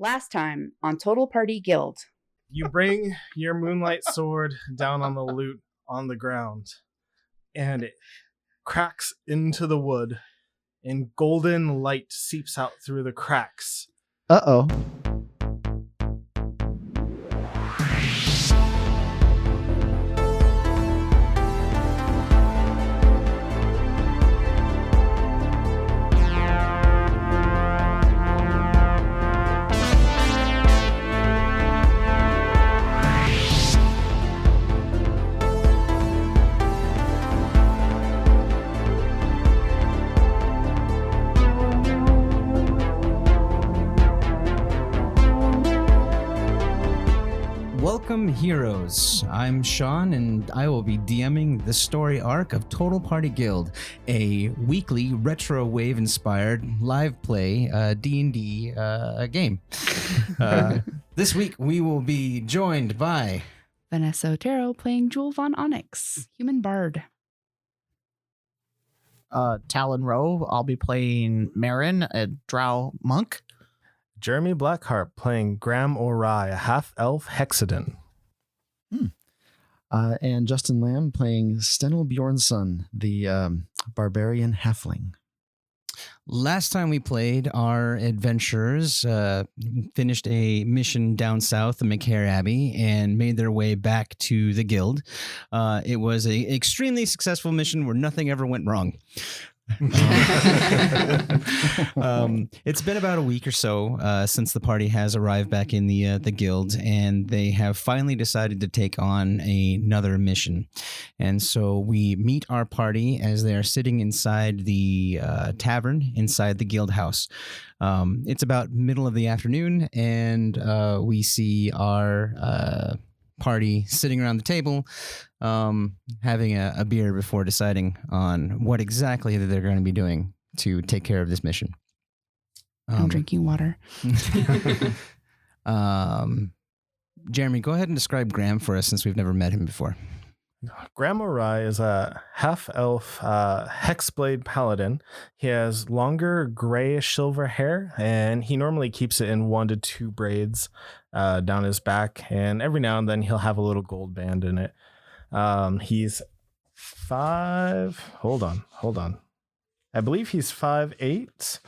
Last time on Total Party Guild. You bring your moonlight sword down on the loot on the ground, and it cracks into the wood, and golden light seeps out through the cracks. Uh-oh. Welcome, heroes. I'm Sean, and I will be DMing the story arc of Total Party Guild, a weekly retro wave-inspired live play D&D game. This week, we will be joined by Vanessa Otero playing Jewel von Onyx, human bard. Talon Rowe, I'll be playing Maryn, a drow monk. Jeremy Blackheart playing Graham Orrai, a half-elf hexadin. And Justin Lamb playing Stennel Bjornson, the barbarian halfling. Last time we played, our adventurers finished a mission down south of McHare Abbey and made their way back to the guild. It was an extremely successful mission where nothing ever went wrong. It's been about a week or so since the party has arrived back in the guild, and they have finally decided to take on another mission. And so we meet our party as they are sitting inside the tavern inside the guild house. It's about middle of the afternoon, and we see our party sitting around the table, having a beer before deciding on what exactly they're going to be doing to take care of this mission. I'm drinking water. Jeremy, go ahead and describe Graham for us since we've never met him before. Graham Orrai is a half-elf hexblade paladin. He has longer grayish silver hair, and he normally keeps it in 1 to 2 braids down his back, and every now and then he'll have a little gold band in it. He's 5... Hold on. I believe he's 5'8",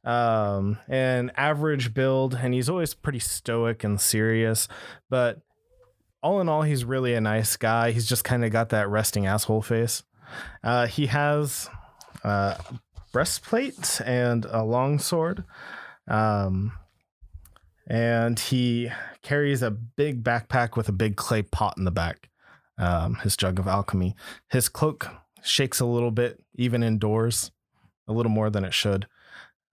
and average build, and he's always pretty stoic and serious, but all in all, he's really a nice guy. He's just kind of got that resting asshole face. He has breastplate and a long sword. And he carries a big backpack with a big clay pot in the back. His jug of alchemy. His cloak shakes a little bit, even indoors, a little more than it should.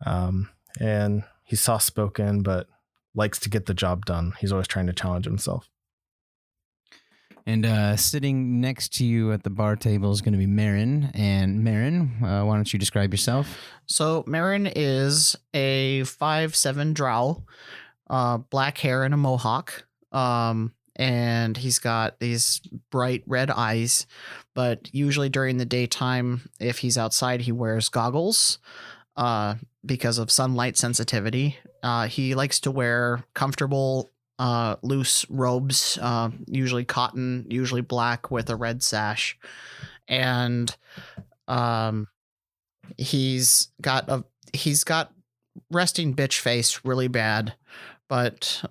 And he's soft-spoken, but likes to get the job done. He's always trying to challenge himself. And sitting next to you at the bar table is going to be Maryn. And Maryn, why don't you describe yourself? So Maryn is a 5'7" drow, black hair and a mohawk. And he's got these bright red eyes, but usually during the daytime, if he's outside, he wears goggles because of sunlight sensitivity. He likes to wear comfortable loose robes, usually cotton, usually black with a red sash. And he's got resting bitch face really bad, but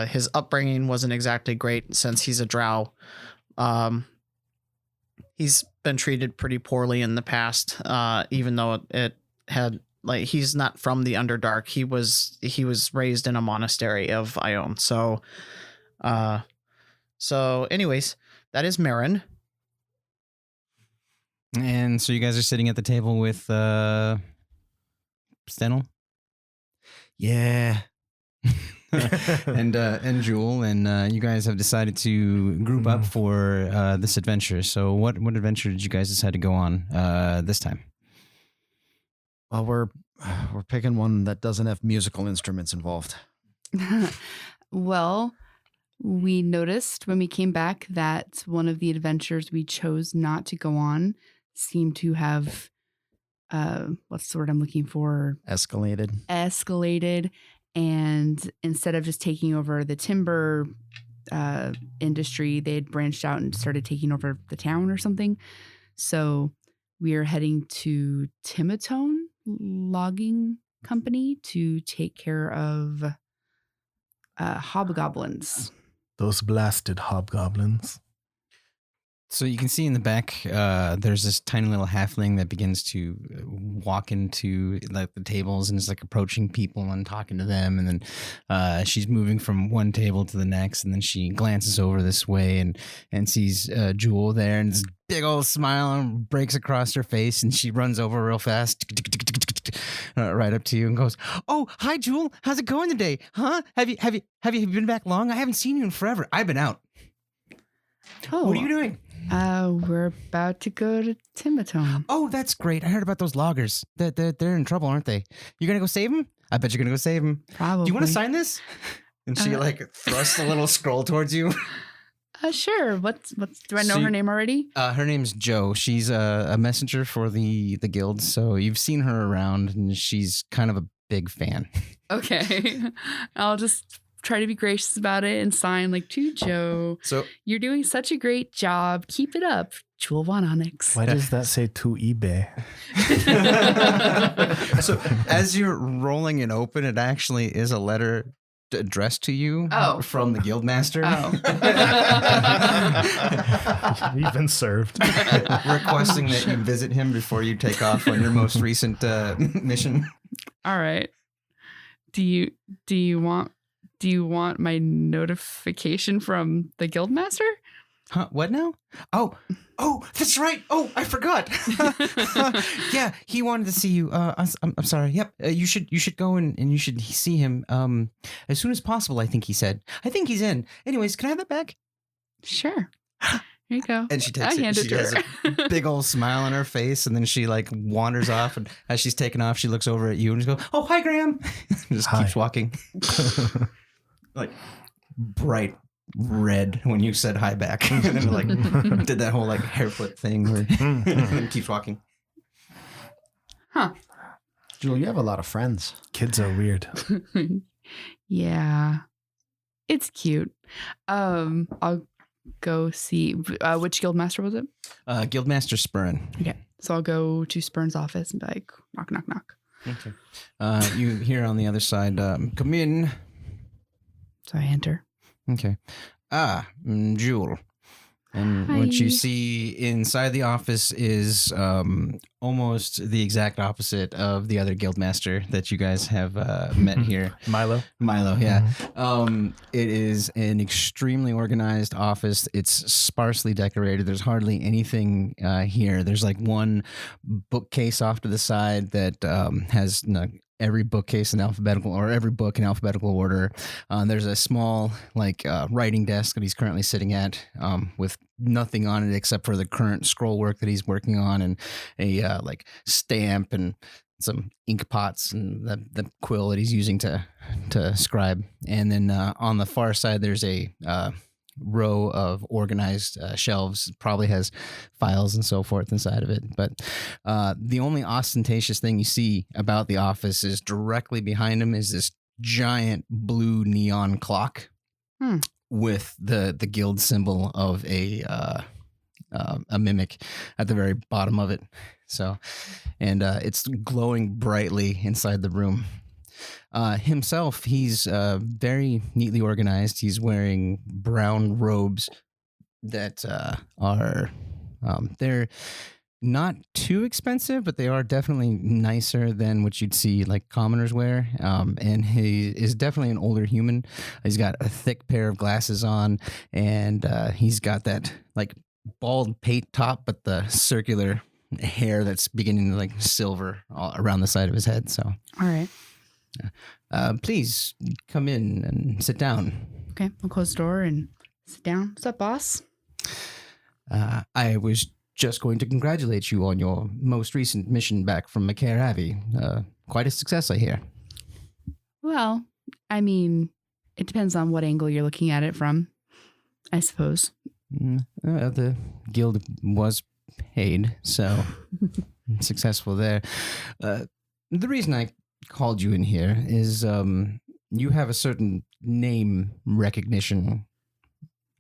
his upbringing wasn't exactly great since he's a drow. He's been treated pretty poorly in the past, even though it had, like, he's not from the Underdark. He was raised in a monastery of Ione. So anyways, that is Maryn. And so you guys are sitting at the table with Stennel? Yeah. and Jewel, and you guys have decided to group up for this adventure. So what adventure did you guys decide to go on this time? Well, we're picking one that doesn't have musical instruments involved. Well, we noticed when we came back that one of the adventures we chose not to go on seemed to have, what's the word I'm looking for? Escalated. And instead of just taking over the timber industry, they had branched out and started taking over the town or something. So we are heading to Timatone Logging Company to take care of hobgoblins. Those blasted hobgoblins. So you can see in the back, there's this tiny little halfling that begins to walk into like the tables and is like approaching people and talking to them. And then she's moving from one table to the next. And then she glances over this way and sees Jewel there, and this big old smile breaks across her face. And she runs over real fast, right up to you and goes, "Oh, hi, Jewel. How's it going today? Huh? Have you been back long? I haven't seen you in forever. I've been out. Oh, What are you doing?" We're about to go to Timatone. Oh, that's great. I heard about those loggers. They're in trouble, aren't they? You're going to go save them? I bet you're going to go save them. Probably. Do you want to sign this? And she thrusts a little scroll towards you. Sure. What's do I know So her name already? Her name's Jo. She's a messenger for the guild. So you've seen her around, and she's kind of a big fan. Okay. I'll just try to be gracious about it and sign like, "To Jo, So you're doing such a great job. Keep it up. Jewel von Onyx." Why does that say to eBay? so as you're rolling it open, it actually is a letter addressed to you from the Guildmaster. You've been served. Requesting that you visit him before you take off on your most recent mission. All right. Do you want my notification from the Guildmaster? Huh? What now? Oh, that's right. Oh, I forgot. Yeah, he wanted to see you. I'm sorry. Yep. You should go and you should see him as soon as possible. I think he said. I think he's in. Anyways, can I have that back? Sure. Here you go. And she takes I it. hand She it to has her. a big old smile on her face, and then she like wanders off. And as she's taking off, she looks over at you and just goes, "Oh, hi, Graham." Just Hi. keeps walking. Like bright red when you said hi back, and then like did that whole like hair flip thing where and keeps walking. Huh. Jewel, you have a lot of friends. Kids are weird. Yeah. It's cute. I'll go see which guildmaster was it? Guildmaster Spurren. Okay. So I'll go to Spurn's office and be like, knock, knock, knock. Okay. You hear on the other side, "Come in." So I enter. Okay. Jewel. And what you see inside the office is almost the exact opposite of the other guildmaster that you guys have met here. Milo. Milo, yeah. It is an extremely organized office. It's sparsely decorated. There's hardly anything here. There's like one bookcase off to the side that has every bookcase in alphabetical, or every book in alphabetical order. There's a small writing desk that he's currently sitting at with nothing on it except for the current scroll work that he's working on, and a stamp and some ink pots and the quill that he's using to scribe. And then on the far side, there's a row of organized shelves, probably has files and so forth inside of it. But the only ostentatious thing you see about the office is directly behind him is this giant blue neon clock with the guild symbol of a mimic at the very bottom of it. So, and it's glowing brightly inside the room. Himself, he's very neatly organized. He's wearing brown robes that are they're not too expensive, but they are definitely nicer than what you'd see like commoners wear. And he is definitely an older human. He's got a thick pair of glasses on, and he's got that like bald pate top, but the circular hair that's beginning to like silver all around the side of his head. So, All right. Please come in and sit down. Okay. I'll close the door and sit down. What's up, boss? I was just going to congratulate you on your most recent mission back from McCare Abbey. Quite a success, I hear. Well, I mean, it depends on what angle you're looking at it from, I suppose. The guild was paid, so successful there. The reason I called you in here is you have a certain name recognition,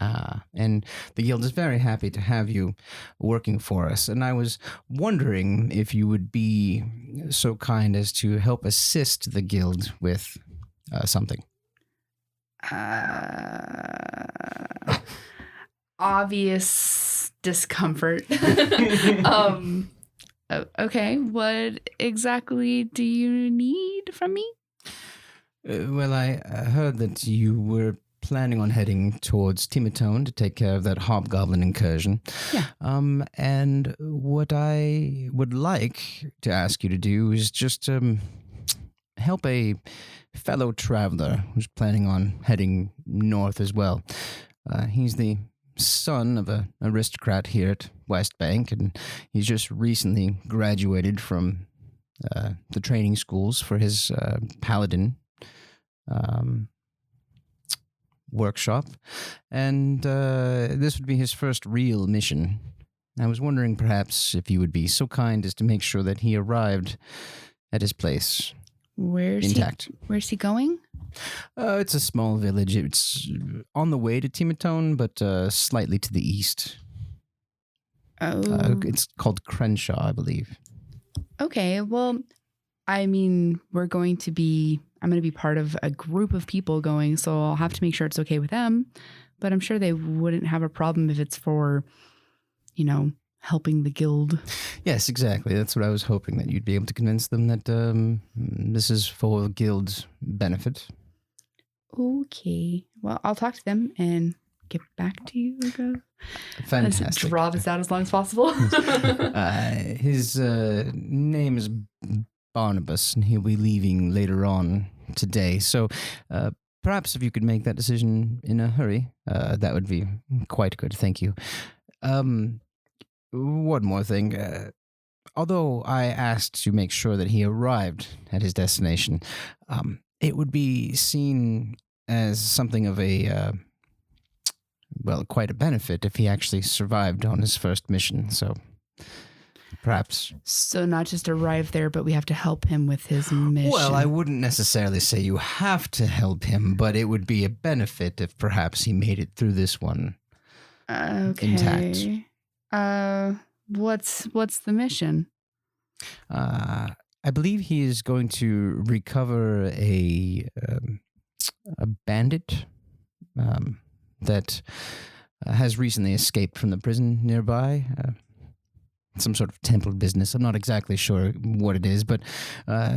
and the guild is very happy to have you working for us. And I was wondering if you would be so kind as to help assist the guild with something. Obvious discomfort. Okay, what exactly do you need from me? Well, I heard that you were planning on heading towards Timatone to take care of that hobgoblin incursion. Yeah. And what I would like to ask you to do is just help a fellow traveler who's planning on heading north as well. He's the son of an aristocrat here at West Bank, and he's just recently graduated from the training schools for his paladin workshop, and this would be his first real mission. I was wondering perhaps if you would be so kind as to make sure that he arrived at his place intact. Where's he going? It's a small village. It's on the way to Timatone, but slightly to the east. Oh. It's called Crenshaw, I believe. Okay, well, I mean, I'm going to be part of a group of people going, so I'll have to make sure it's okay with them. But I'm sure they wouldn't have a problem if it's for, helping the guild. Yes, exactly. That's what I was hoping, that you'd be able to convince them that this is for the guild's benefit. Okay. Well, I'll talk to them and get back to you. Fantastic. Draw this out as long as possible. His name is Barnabas, and he'll be leaving later on today. So perhaps if you could make that decision in a hurry, that would be quite good. Thank you. One more thing. Although I asked to make sure that he arrived at his destination, it would be seen as something of a, quite a benefit if he actually survived on his first mission. So perhaps. So not just arrive there, but we have to help him with his mission. Well, I wouldn't necessarily say you have to help him, but it would be a benefit if perhaps he made it through this one intact. What's the mission? I believe he is going to recover a bandit that has recently escaped from the prison nearby. Some sort of temple business. I'm not exactly sure what it is, but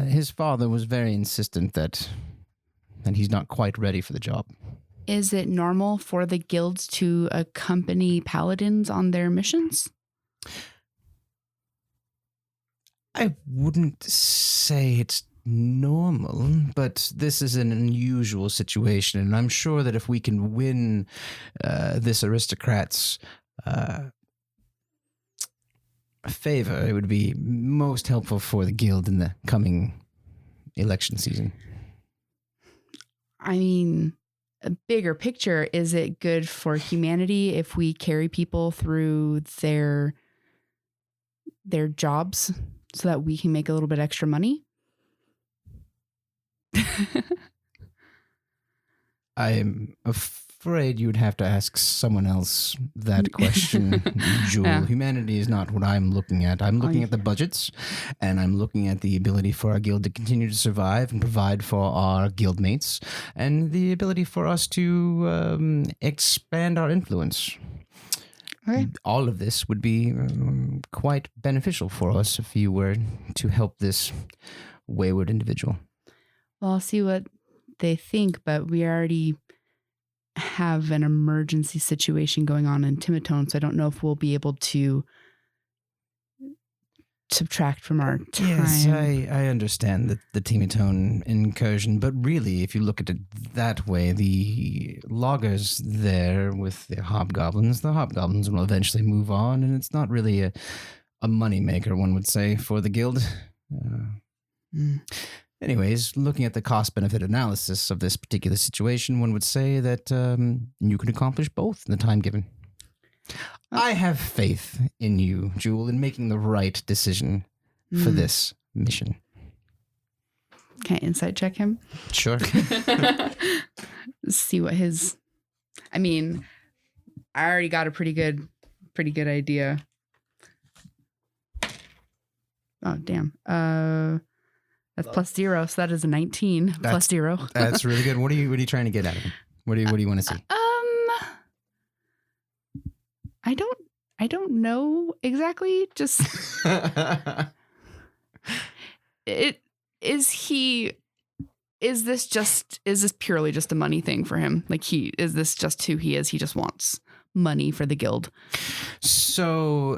his father was very insistent that he's not quite ready for the job. Is it normal for the guilds to accompany paladins on their missions? I wouldn't say it's normal, but this is an unusual situation, and I'm sure that if we can win this aristocrat's favor, it would be most helpful for the guild in the coming election season. I mean, a bigger picture, is it good for humanity if we carry people through their jobs so that we can make a little bit extra money? I'm afraid you'd have to ask someone else that question, Jewel. Yeah. Humanity is not what I'm looking at. I'm looking at the budgets, and I'm looking at the ability for our guild to continue to survive and provide for our guildmates, and the ability for us to expand our influence. Okay. All of this would be quite beneficial for us if you were to help this wayward individual. Well, I'll see what they think, but we already have an emergency situation going on in Timatone, so I don't know if we'll be able to subtract from our time. Yes, I understand the Timatone incursion, but really, if you look at it that way, the loggers there with the hobgoblins will eventually move on, and it's not really a moneymaker, one would say, for the guild. Anyways, looking at the cost-benefit analysis of this particular situation, one would say that you could accomplish both in the time given. I have faith in you, Jewel, in making the right decision for this mission. Can I insight check him? Sure. See what his. I mean, I already got a pretty good idea. Oh damn. That's +0, so that is a 19 plus 0. That's really good. What are you trying to get out of him? What do you want to see? I don't know exactly. Just is this purely just a money thing for him? Like is this just who he is? He just wants money for the guild. So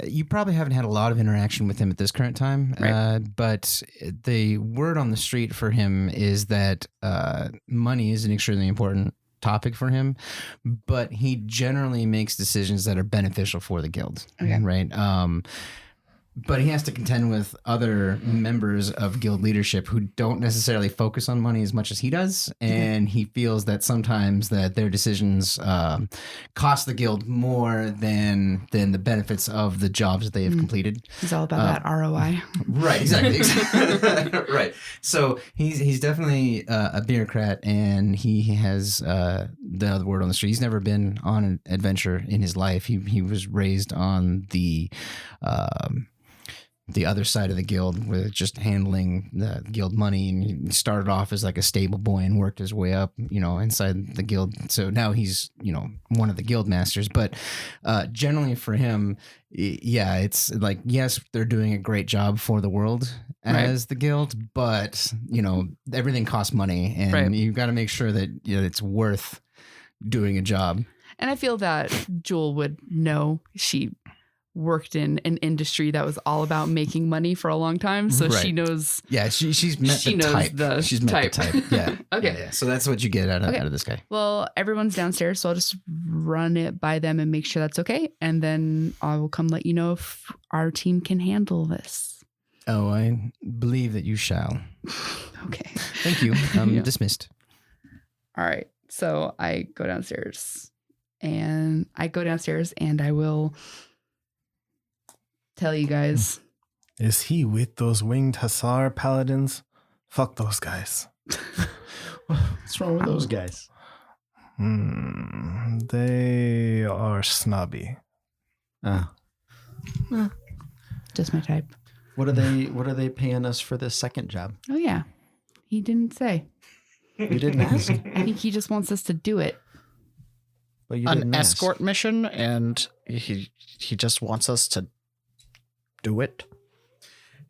you probably haven't had a lot of interaction with him at this current time, right. But the word on the street for him is that money is an extremely important topic for him, but he generally makes decisions that are beneficial for the guild. Okay. Right. But he has to contend with other members of guild leadership who don't necessarily focus on money as much as he does. And he feels that sometimes that their decisions cost the guild more than the benefits of the jobs that they have completed. He's all about that ROI. Right, exactly. Right. So he's definitely a bureaucrat, and he has the other word on the street. He's never been on an adventure in his life. He was raised on the other side of the guild with just handling the guild money, and he started off as like a stable boy and worked his way up, inside the guild. So now he's, one of the guildmasters, but generally for him, it's like, yes, they're doing a great job for the world as the guild, but everything costs money, and you've got to make sure that it's worth doing a job. And I feel that Jewel would know. She worked in an industry that was all about making money for a long time, so she knows. Yeah, she's met the type. She's met the type. Yeah. Okay. Yeah. So that's what you get out of this guy. Well, everyone's downstairs, so I'll just run it by them and make sure that's okay, and then I will come let you know if our team can handle this. Oh, I believe that you shall. Okay. Thank you. Dismissed. All right. So I go downstairs, and I will tell you guys. Is he with those winged hussar paladins? Fuck those guys. What's wrong with those guys? They are snobby. Just my type. What are they paying us for this second job? Oh yeah, he didn't say. You didn't ask? I think he just wants us to do it. But you An escort mission, and he just wants us to do it.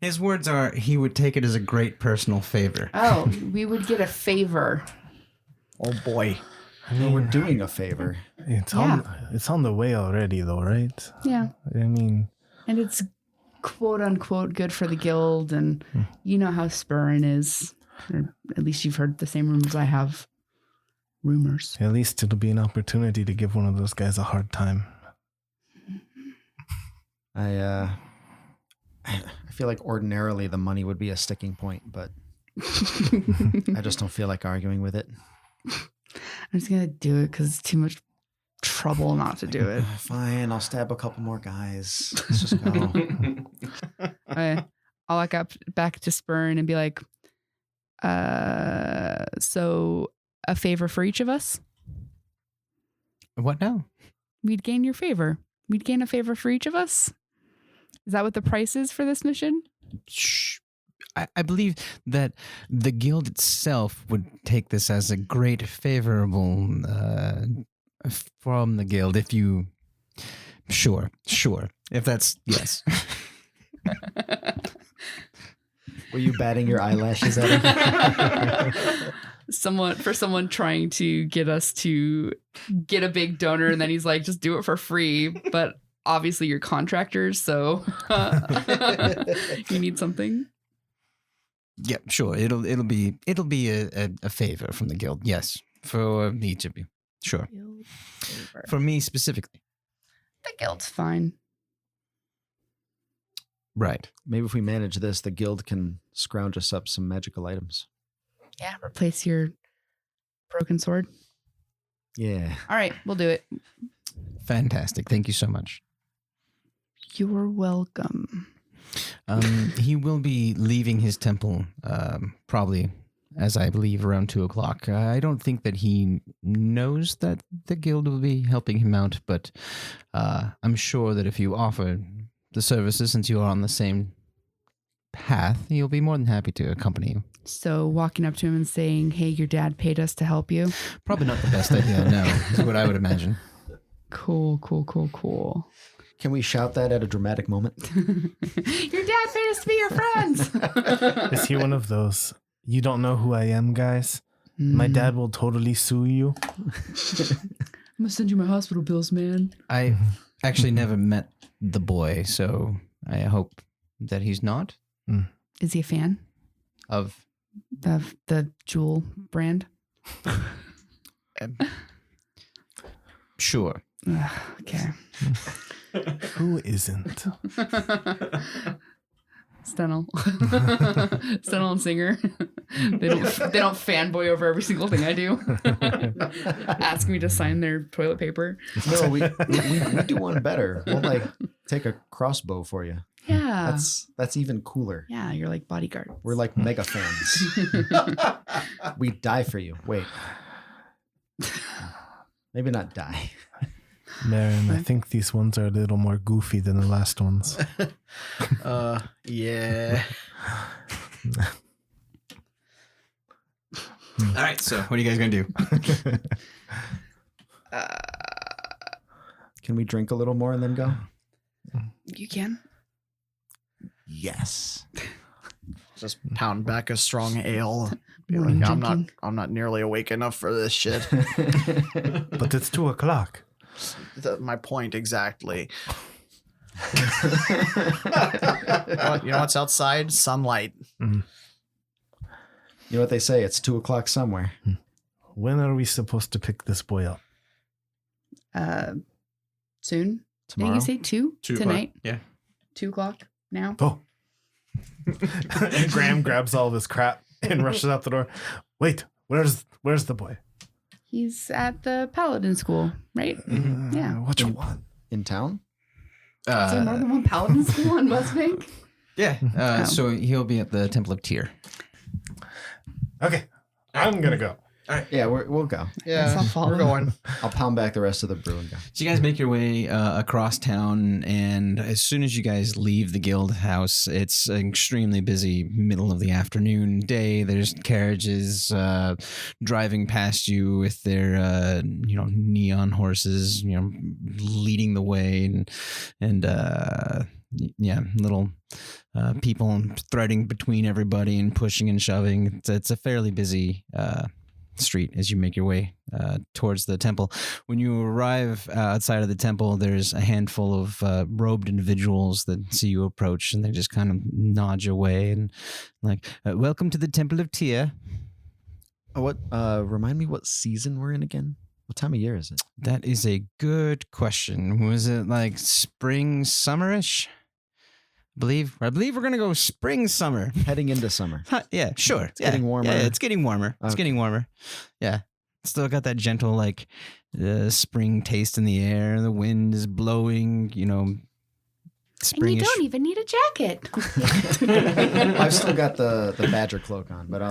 His words are, he would take it as a great personal favor. Oh, we would get a favor. Oh boy. I mean, we're doing a favor. It's on the way already though, right? Yeah. I mean, and it's quote unquote good for the guild, and you know how Spurren is. Or at least you've heard the same rumors I have. Rumors. At least it'll be an opportunity to give one of those guys a hard time. I feel like ordinarily the money would be a sticking point, but I just don't feel like arguing with it. I'm just going to do it because it's too much trouble not to do it. Fine, I'll stab a couple more guys. Let's just go. Okay. I'll walk up back to Spurren and be like, so a favor for each of us? What now? We'd gain your favor. We'd gain a favor for each of us? Is that what the price is for this mission? I believe that the guild itself would take this as a great favorable from the guild if you... Sure. If that's... Yes. Were you batting your eyelashes at him? Someone trying to get us to get a big donor, and then he's like, just do it for free. But obviously you're contractors, so you need something. Yeah, sure. It'll be a favor from the guild. Yes, for each of you. Sure. For me specifically. The guild's fine. Right. Maybe if we manage this, the guild can scrounge us up some magical items. Yeah, replace your broken sword. Yeah. All right, we'll do it. Fantastic. Thank you so much. You're welcome. He will be leaving his temple probably, as I believe, around 2:00. I don't think that he knows that the guild will be helping him out, but I'm sure that if you offer the services, since you are on the same path, he'll be more than happy to accompany you. So walking up to him and saying, "Hey, your dad paid us to help you." Probably not the best idea, no, is what I would imagine. Cool. Can we shout that at a dramatic moment? Your dad paid us to be your friends. Is he one of those? You don't know who I am, guys. My dad will totally sue you. I'm gonna send you my hospital bills, man. I actually never met the boy, so I hope that he's not. Is he a fan Of the Jewel brand? Sure. Ugh, okay. Who isn't? Stennel. Stennel and Singer. They don't fanboy over every single thing I do. Ask me to sign their toilet paper. No, we do one better. We'll like take a crossbow for you. Yeah. That's even cooler. Yeah, you're like bodyguard. We're like mega fans. We die for you. Wait. Maybe not die. Maryn, I think these ones are a little more goofy than the last ones. Yeah. All right, so what are you guys going to do? Can we drink a little more and then go? You can. Yes. Just pound back a strong ale. Be Morning like, drinking. I'm not nearly awake enough for this shit. But it's 2:00. My point exactly. You know what's outside? Sunlight. You know what they say? It's 2:00 somewhere. When are we supposed to pick this boy up? Soon. Tomorrow? Did you say 2? 2 Tonight? Yeah. 2:00 now? Oh. And Graham grabs all of his crap and rushes out the door. Wait, where's the boy? He's at the paladin school, right? Yeah. What you want? In town? Is there more than one paladin school in West Bank? Yeah. So he'll be at the Temple of Tyr. Okay, I'm gonna go. Yeah, we'll go. Guess I'll follow. We're going. I'll pound back the rest of the brew and go. So you guys make your way across town, and as soon as you guys leave the guild house, it's an extremely busy middle of the afternoon day. There's carriages driving past you with their neon horses, leading the way, and little people threading between everybody and pushing and shoving. It's a fairly busy street as you make your way towards the temple. When you arrive outside of the temple, there's a handful of robed individuals that see you approach, and they just kind of nod your way and like, welcome to the Temple of Tyr. What? Remind me what season we're in again? What time of year is it? That is a good question. Was it like spring, summerish? I believe we're gonna go spring, summer. Heading into summer. Yeah, sure. It's getting warmer. Yeah, it's getting warmer. It's Okay. getting warmer. Yeah. Still got that gentle, like, spring taste in the air. The wind is blowing, springish. And you don't even need a jacket. I've still got the badger cloak on, but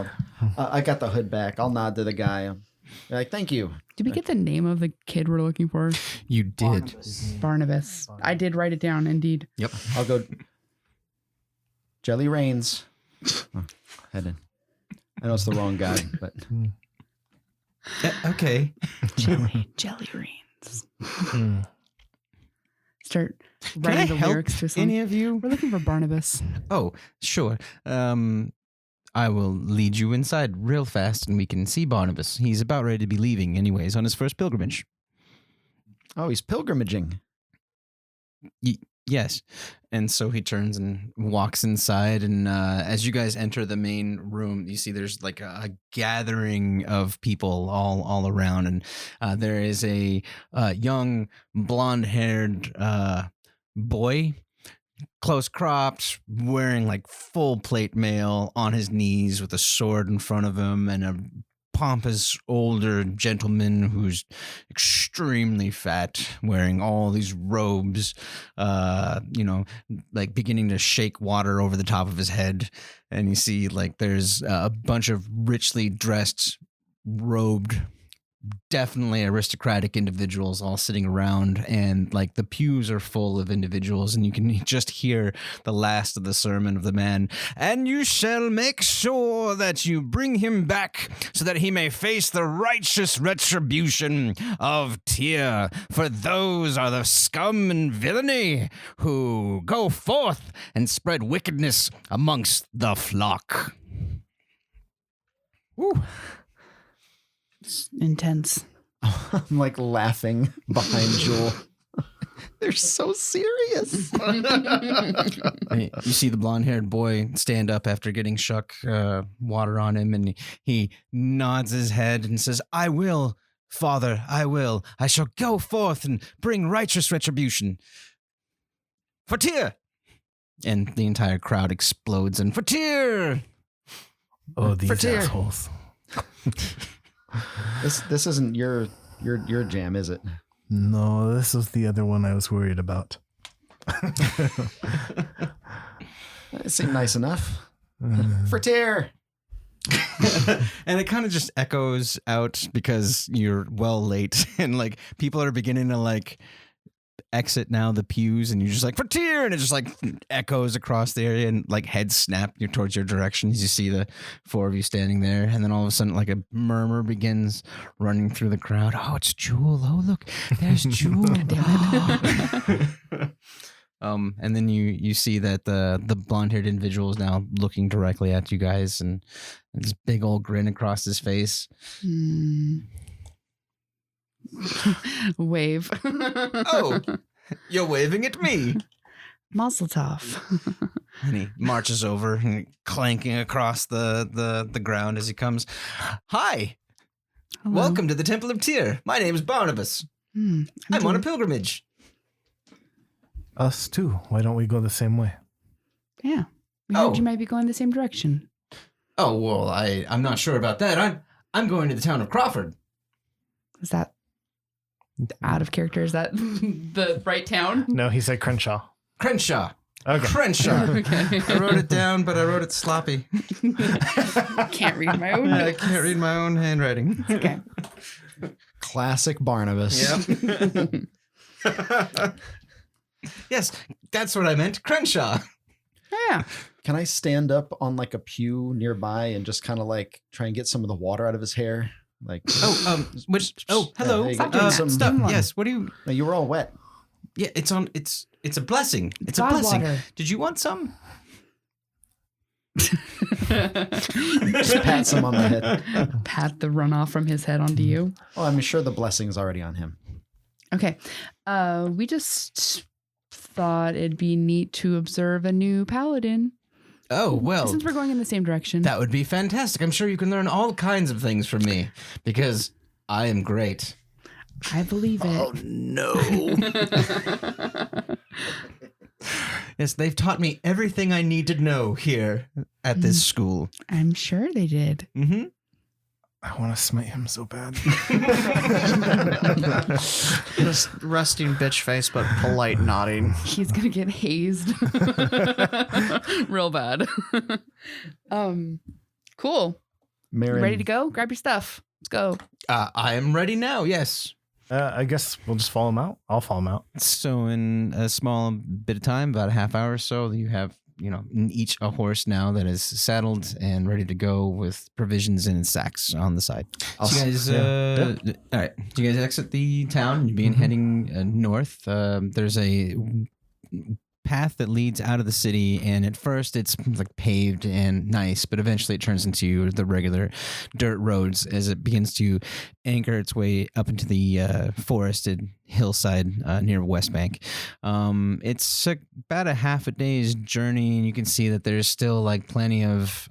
I got the hood back. I'll nod to the guy. I'm like, thank you. Did we get the name of the kid we're looking for? You did. Barnabas. I did write it down, indeed. Yep. I'll go. Jelly Rains. Oh, head in. I know it's the wrong guy, but Okay. Jelly Rains. Start Can writing I the help lyrics to a song. any of you? We're looking for Barnabas. Oh, sure. I will lead you inside real fast, and we can see Barnabas. He's about ready to be leaving anyways on his first pilgrimage. oh, he's pilgrimaging. Yes. And so he turns and walks inside. And as you guys enter the main room, you see there's like a gathering of people all around. And there is a young blonde-haired boy, close cropped, wearing like full plate mail on his knees with a sword in front of him and a pompous older gentleman who's extremely fat, wearing all these robes, like beginning to shake water over the top of his head. And you see like there's a bunch of richly dressed, robed, definitely aristocratic individuals all sitting around, and like the pews are full of individuals, and you can just hear the last of the sermon of the man. And you shall make sure that you bring him back so that he may face the righteous retribution of Tyr, for those are the scum and villainy who go forth and spread wickedness amongst the flock. Woo. Intense. I'm like laughing behind Jewel. They're so serious. You see the blonde-haired boy stand up after getting shuck water on him, and he nods his head and says, "I will, Father, I will. I shall go forth and bring righteous retribution. For Tyr!" And the entire crowd explodes, and for Tyr! Oh, these For Tyr. assholes. This isn't your jam, is it? No, this was the other one I was worried about. It seemed nice enough. For Tyr. And it kind of just echoes out because you're well late, and like people are beginning to like exit now the pews, and you're just like, "For Tyr!" And it just like echoes across the area, and like heads snap towards your direction as you see the four of you standing there. And then all of a sudden like a murmur begins running through the crowd. "Oh, it's Jewel. Oh, look, there's Jewel." And then you see that the blonde-haired individual is now looking directly at you guys, and this big old grin across his face. Wave. "Oh, you're waving at me." Mazel tov. And he marches over and clanking across the ground as he comes. "Hi, Hello. welcome to the Temple of Tyr. My name is Barnabas. I'm on a pilgrimage." Us too. Why don't we go the same way? Yeah. We heard you might be going the same direction. "Oh, well, I'm not sure about that. I'm going to the town of Crawford." Is that out of character? Is that the right town? No, he said Crenshaw. Crenshaw. Okay. Crenshaw. Okay. I wrote it down, but I wrote it sloppy. Can't read my own I notes. can't read my own handwriting. Okay. Classic Barnabas. Yep. Yes, that's what I meant. Crenshaw. Yeah. Can I stand up on like a pew nearby and just kind of like try and get some of the water out of his hair? Like, Hello. there you go. Stop doing that. Some- Stop. Come on. Yes. What do you? No, you were all wet. Yeah, it's a blessing. It's a God blessing. water. Did you want some? Just pat some on my head. Pat the runoff from his head onto you. Oh, I'm sure the blessing's already on him. Okay. We just thought it'd be neat to observe a new paladin. Oh, well, Since we're going in the same direction. that would be fantastic. I'm sure you can learn all kinds of things from me because I am great. I believe it. Oh, no. Yes, they've taught me everything I need to know here at this school. I'm sure they did. Mm-hmm. I want to smite him so bad. Just resting bitch face, but polite nodding. He's gonna get hazed real bad. Cool. Maryn, Ready to go? Grab your stuff. Let's go. I am ready now, yes. I guess we'll just follow him out. I'll follow him out. So in a small bit of time, about a half hour or so, you have, each a horse now that is saddled and ready to go with provisions in sacks on the side. So you guys, all right, you guys exit the town. You begin heading north. There's a path that leads out of the city, and at first it's like paved and nice, but eventually it turns into the regular dirt roads as it begins to anchor its way up into the forested hillside near West Bank. It's about a half a day's journey, and you can see that there's still like plenty of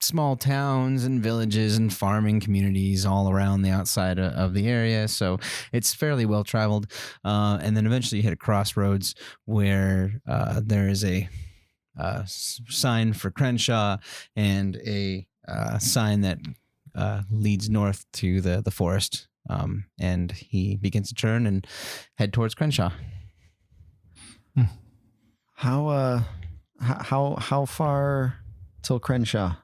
small towns and villages and farming communities all around the outside of the area. So it's fairly well traveled. And then eventually you hit a crossroads where there is a sign for Crenshaw and a sign that leads north to the forest, and he begins to turn and head towards Crenshaw. How far till Crenshaw?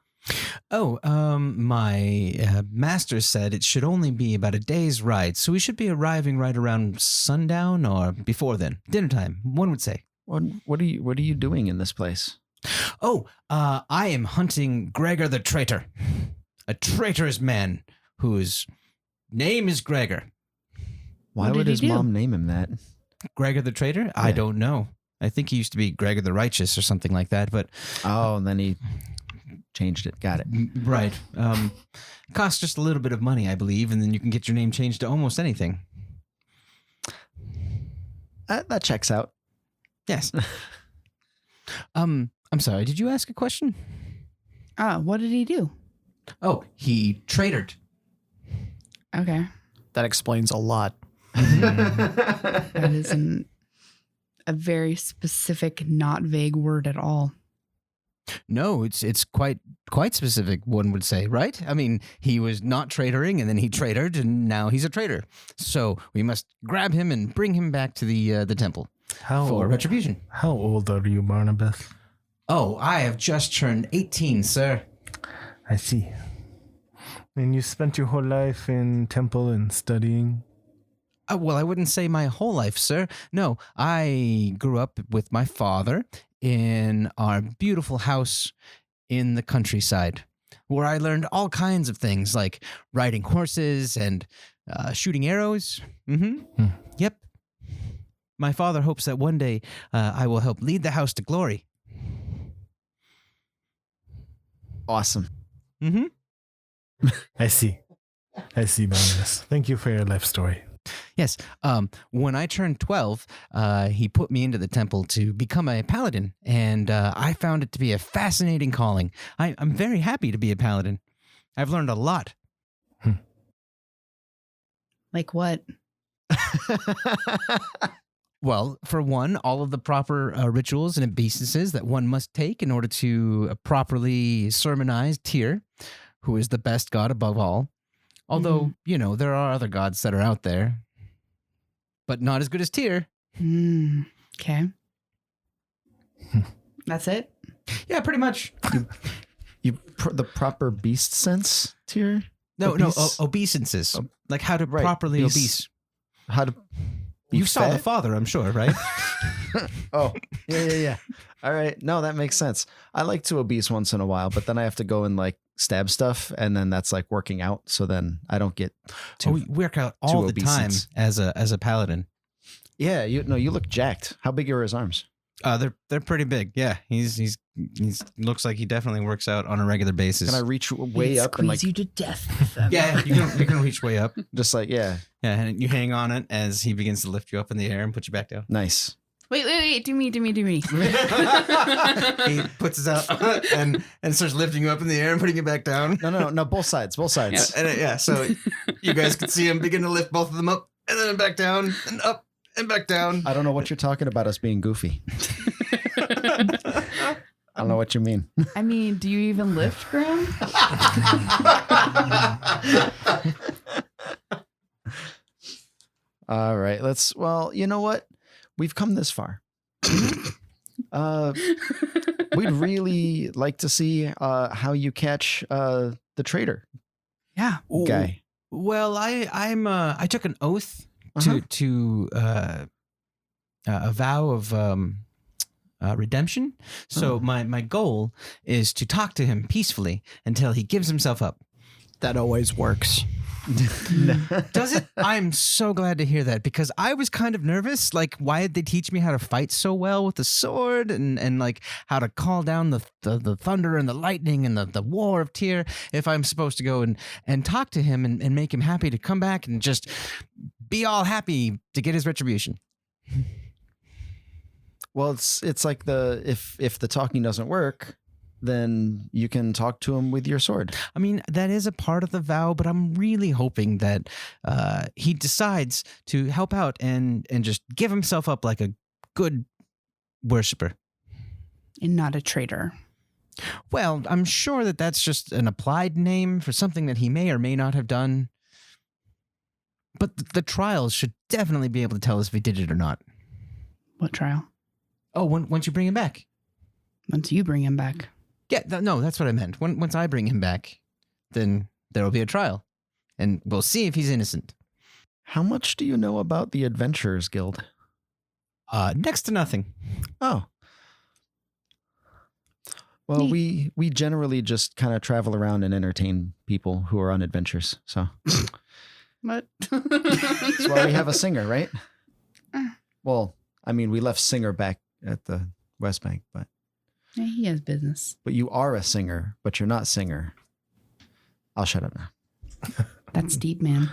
Oh, my master said it should only be about a day's ride, so we should be arriving right around sundown or before then. Dinner time, one would say. What are you doing in this place? Oh, I am hunting Gregor the Traitor, a traitorous man whose name is Gregor. Why What would did his he do? mom name him that? Gregor the Traitor? I don't know. I think he used to be Gregor the Righteous or something like that, but... Oh, and then he changed it. Got it. Right. Costs just a little bit of money, I believe, and then you can get your name changed to almost anything. That checks out. Yes. I'm sorry, did you ask a question? What did he do? Oh, he traitored. Okay. That explains a lot. That is a very specific, not vague word at all. No, it's quite specific, one would say, right? I mean, he was not traitoring, and then he traitored, and now he's a traitor. So we must grab him and bring him back to the temple for retribution. How old are you, Barnabas? Oh, I have just turned 18, sir. I see. And you spent your whole life in temple and studying? Well, I wouldn't say my whole life, sir. No, I grew up with my father in our beautiful house in the countryside, where I learned all kinds of things like riding horses and shooting arrows. Yep. My father hopes that one day I will help lead the house to glory. Awesome. I see, Barnabas. Thank you for your life story. Yes. When I turned 12, he put me into the temple to become a paladin, and I found it to be a fascinating calling. I'm very happy to be a paladin. I've learned a lot. Like what? Well, for one, all of the proper rituals and obeisances that one must take in order to properly sermonize Tyr, who is the best god above all. Although, there are other gods that are out there, but not as good as Tyr. Okay. That's it? Yeah, pretty much. The proper beast sense tier? No, obeisances. Like how to properly obese. How to... You saw the father, I'm sure, right? Oh, yeah. All right. No, that makes sense. I like to obese once in a while, but then I have to go and like stab stuff, and then that's like working out. So then I don't get too. We work out all the time as a paladin. Yeah, you look jacked. How big are his arms? They're pretty big. Yeah, he's looks like he definitely works out on a regular basis. Can I reach way up and like squeeze you to death with them? Yeah, you can reach way up. Just like yeah, and you hang on it as he begins to lift you up in the air and put you back down. Nice. Wait, do me. He puts his out and starts lifting you up in the air and putting you back down. No, both sides. Yeah, so you guys can see him begin to lift both of them up and then back down and up and back down. I don't know what you're talking about us being goofy. I don't know what you mean. I mean, do you even lift, Graham? All right, well, you know what? We've come this far. We'd really like to see how you catch the traitor. Yeah. Guy. Well, I took an oath to a vow of redemption. So my goal is to talk to him peacefully until he gives himself up. That always works. Does it? I'm so glad to hear that, because I was kind of nervous. Like, why did they teach me how to fight so well with the sword and like how to call down the thunder and the lightning and the war of Tyr if I'm supposed to go and talk to him and make him happy to come back and just be all happy to get his retribution? Well, it's like if the talking doesn't work, then you can talk to him with your sword. I mean, that is a part of the vow, but I'm really hoping that he decides to help out and just give himself up like a good worshiper. And not a traitor. Well, I'm sure that that's just an applied name for something that he may or may not have done. But the trials should definitely be able to tell us if he did it or not. What trial? Oh, once you bring him back. Once you bring him back. Yeah, no, that's what I meant. Once I bring him back, then there will be a trial. And we'll see if he's innocent. How much do you know about the Adventurers Guild? Next to nothing. Oh. Well, we generally just kind of travel around and entertain people who are on adventures. So What? that's why we have a singer, right? Well, I mean, we left Singer back at the West Bank, but Yeah, he has business. you are a singer, but you're not Singer. I'll shut up now. That's deep, man.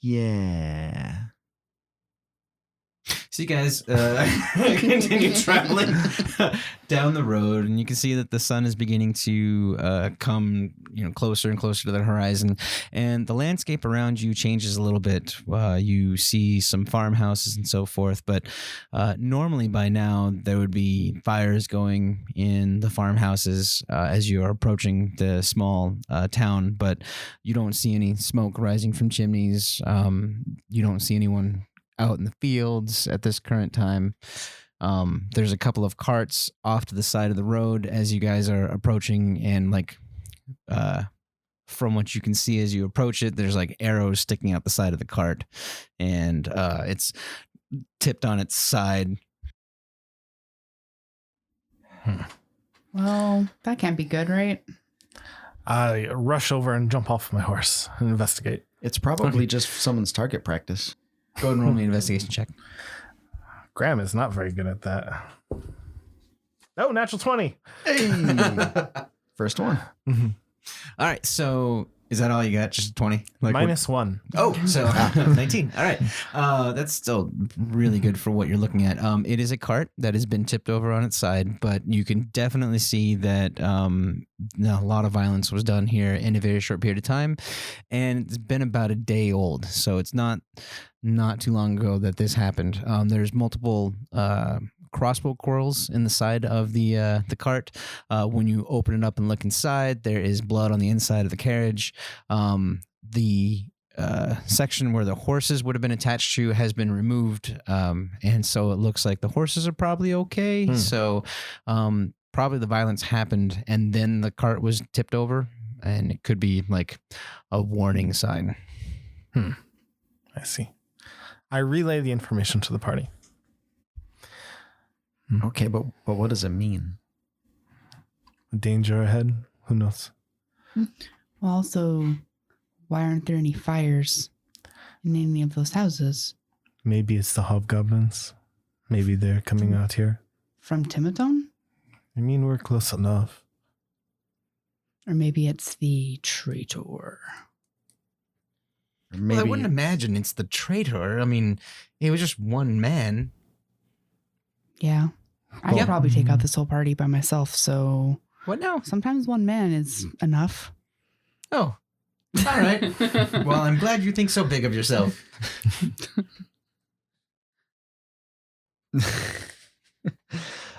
Yeah. So you guys continue traveling down the road, and you can see that the sun is beginning to come, closer and closer to the horizon, and the landscape around you changes a little bit. You see some farmhouses and so forth, but normally by now there would be fires going in the farmhouses as you are approaching the small town, but you don't see any smoke rising from chimneys. You don't see anyone out in the fields at this current time. There's a couple of carts off to the side of the road as you guys are approaching, and from what you can see as you approach it, there's like arrows sticking out the side of the cart, and it's tipped on its side. Well, that can't be good, right? I rush over and jump off my horse and investigate. It's probably just someone's target practice. Go ahead and roll me an investigation check. Graham is not very good at that. Oh, natural 20. Hey. First one. Mm-hmm. All right, so is that all you got? Just 20? -1. Oh, so 19. All right. That's still really good for what you're looking at. It is a cart that has been tipped over on its side, but you can definitely see that a lot of violence was done here in a very short period of time, and it's been about a day old, so it's not too long ago that this happened. There's multiple crossbow quarrels in the side of the cart. When you open it up and look inside, there is blood on the inside of the carriage. The section where the horses would have been attached to has been removed, and so it looks like the horses are probably okay. So probably the violence happened and then the cart was tipped over, and it could be like a warning sign. I see. I relay the information to the party. Okay, but what does it mean? Danger ahead? Who knows? Well, also, why aren't there any fires in any of those houses? Maybe it's the Hobgoblins. Maybe they're coming out here. From Timatone? I mean, we're close enough. Or maybe it's the traitor. Or Well, maybe I wouldn't imagine it's the traitor. I mean, it was just one man. Yeah. I could probably take out this whole party by myself, so What now? sometimes one man is enough. Oh, all right. Well, I'm glad you think so big of yourself.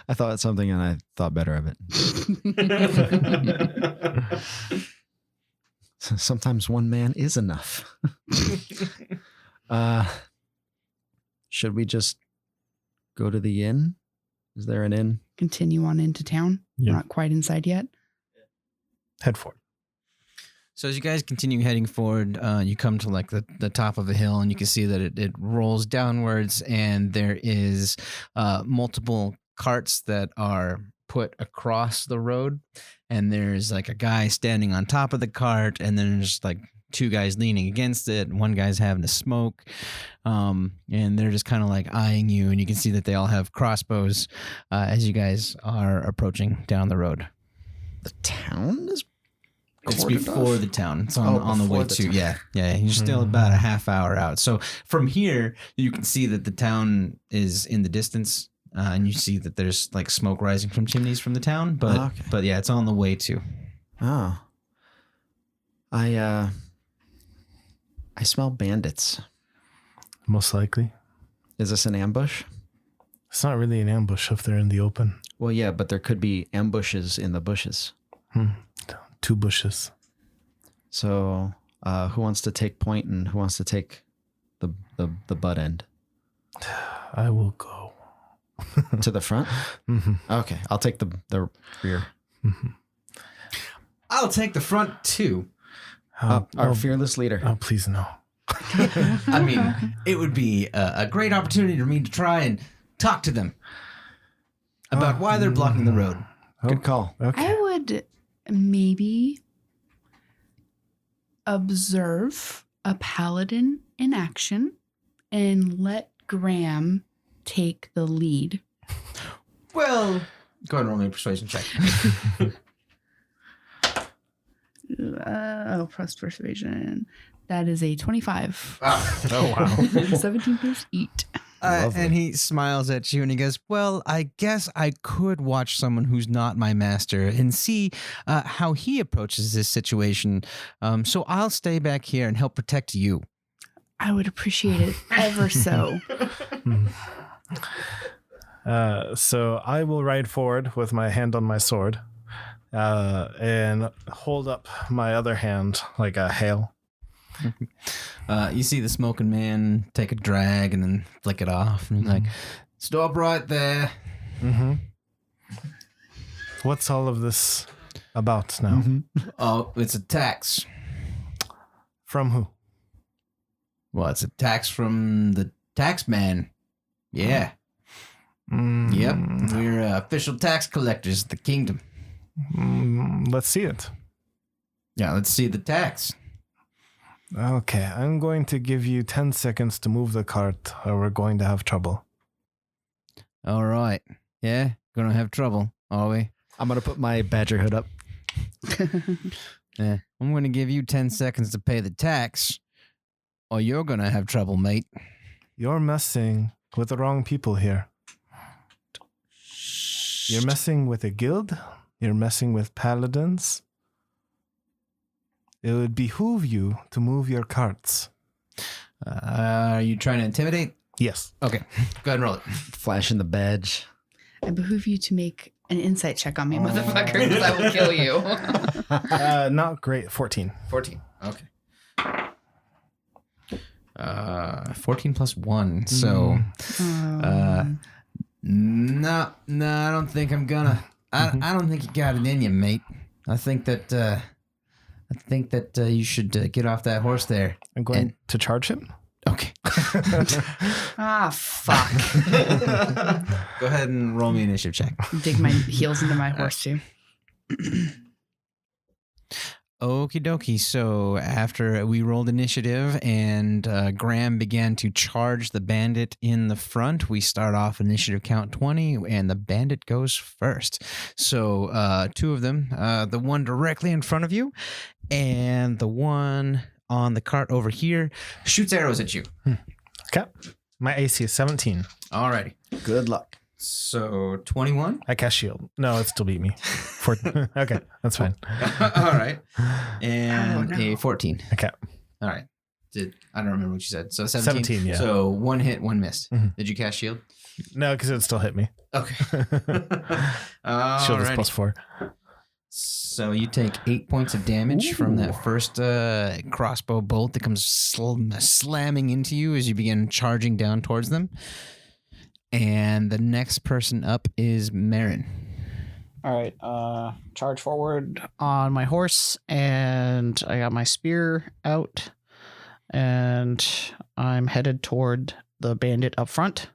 I thought something and I thought better of it. Sometimes one man is enough. Should we just go to the inn? Is there an inn? Continue on into town. Yeah. We're not quite inside yet. Head forward. So as you guys continue heading forward, you come to like the top of a hill, and you can see that it rolls downwards, and there is multiple carts that are put across the road, and there's like a guy standing on top of the cart, and then there's like two guys leaning against it, and one guy's having a smoke, and they're just kind of like eyeing you, and you can see that they all have crossbows as you guys are approaching down the road. The town is It's cordoned before off? the town. It's on the before way the to town. yeah. You're still about a half hour out. So from here, you can see that the town is in the distance, and you see that there's like smoke rising from chimneys from the town. But Okay. but yeah, it's on the way to. Oh. I smell bandits. Most likely. Is this an ambush? It's not really an ambush if they're in the open. Well, yeah, but there could be ambushes in the bushes. 2 bushes. So, who wants to take point and who wants to take the butt end? I will go. To the front? Okay, I'll take the rear. I'll take the front too. Our fearless leader. Oh, please no. I mean, it would be a great opportunity for me to try and talk to them about why they're blocking the road. Good call. Okay. I would maybe observe a paladin in action and let Graham take the lead. Well, go ahead and roll me a persuasion check. Plus persuasion. That is a 25. Oh, wow. 17 plus 8. And he smiles at you and he goes, well, I guess I could watch someone who's not my master and see how he approaches this situation. So I'll stay back here and help protect you. I would appreciate it ever so. So I will ride forward with my hand on my sword and hold up my other hand like a hail. You see the smoking man take a drag and then flick it off. And he's like, stop right there. What's all of this about now? Oh, it's a tax. From who? Well, it's a tax from the tax man. Yeah. Yep. We're official tax collectors of the kingdom. Let's see it. Yeah, let's see the tax. Okay, I'm going to give you 10 seconds to move the cart or we're going to have trouble. All right. Yeah, gonna have trouble, are we? I'm going to put my badger hood up. Yeah, I'm gonna give you 10 seconds to pay the tax, or you're gonna have trouble, mate. You're messing with the wrong people here. You're messing with a guild. You're messing with paladins. It would behoove you to move your carts. Are you trying to intimidate? Yes. Okay, go ahead and roll it. Flashing the badge. I behoove you to make an insight check on me, motherfucker, because I will kill you. Not great. 14. 14. Okay. 14 plus 1. So, no, I don't think I'm gonna. I don't think you got it in you, mate. I think that you should get off that horse there. I'm going to charge him. Okay. Fuck. Go ahead and roll me an initiative check. Dig my heels into my horse, too. Okie dokie. So after we rolled initiative and Graham began to charge the bandit in the front, we start off initiative count 20 and the bandit goes first. So 2 of them, the one directly in front of you and the one on the cart over here, shoots arrows at you. Okay. My AC is 17. Alrighty. Good luck. So 21. I cast shield. No, it still beat me. Okay, that's fine. All right. And a 14. Okay. All right. I don't remember what you said. So 17. 17, yeah. So 1 hit, 1 missed. Did you cast shield? No, because it still hit me. Okay. Shield is plus 4. So you take 8 points of damage from that first crossbow bolt that comes slamming into you as you begin charging down towards them. And the next person up is Maryn. All right. Charge forward on my horse, and I got my spear out, and I'm headed toward the bandit up front.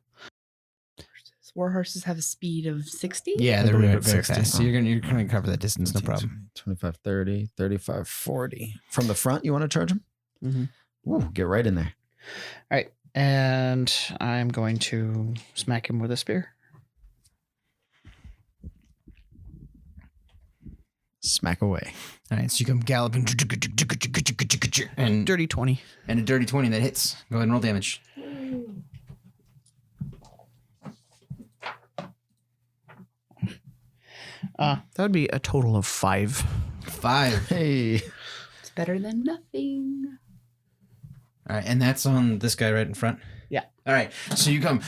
War horses have a speed of 60? Yeah, they're believe very, very 60. fast. So you're gonna cover that distance, no problem. 25, 30, 35, 40. From the front, you want to charge him? Mm-hmm. Ooh, get right in there. All right. And I'm going to smack him with a spear. Smack away. All right, so you come galloping and Dirty 20. and a dirty 20 that hits. Go ahead and roll damage. That would be a total of 5. 5. Hey. It's better than nothing. All right, and that's on this guy right in front? Yeah. All right, so you come,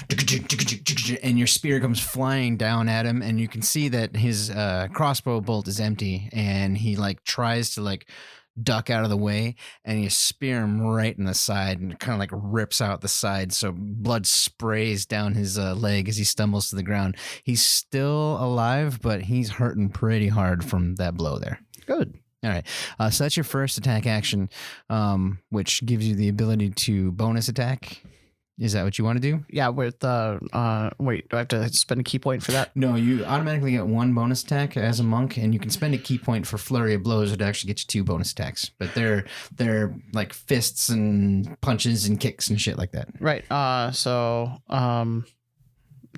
and your spear comes flying down at him, and you can see that his crossbow bolt is empty, and he like tries to like duck out of the way, and you spear him right in the side, and kind of like rips out the side, so blood sprays down his leg as he stumbles to the ground. He's still alive, but he's hurting pretty hard from that blow there. Good. All right, so that's your first attack action, which gives you the ability to bonus attack. Is that what you want to do? Yeah, with wait, do I have to spend a key point for that? No, you automatically get one bonus attack as a monk, and you can spend a key point for flurry of blows that actually get you 2 bonus attacks. But they're like fists and punches and kicks and shit like that. Right. So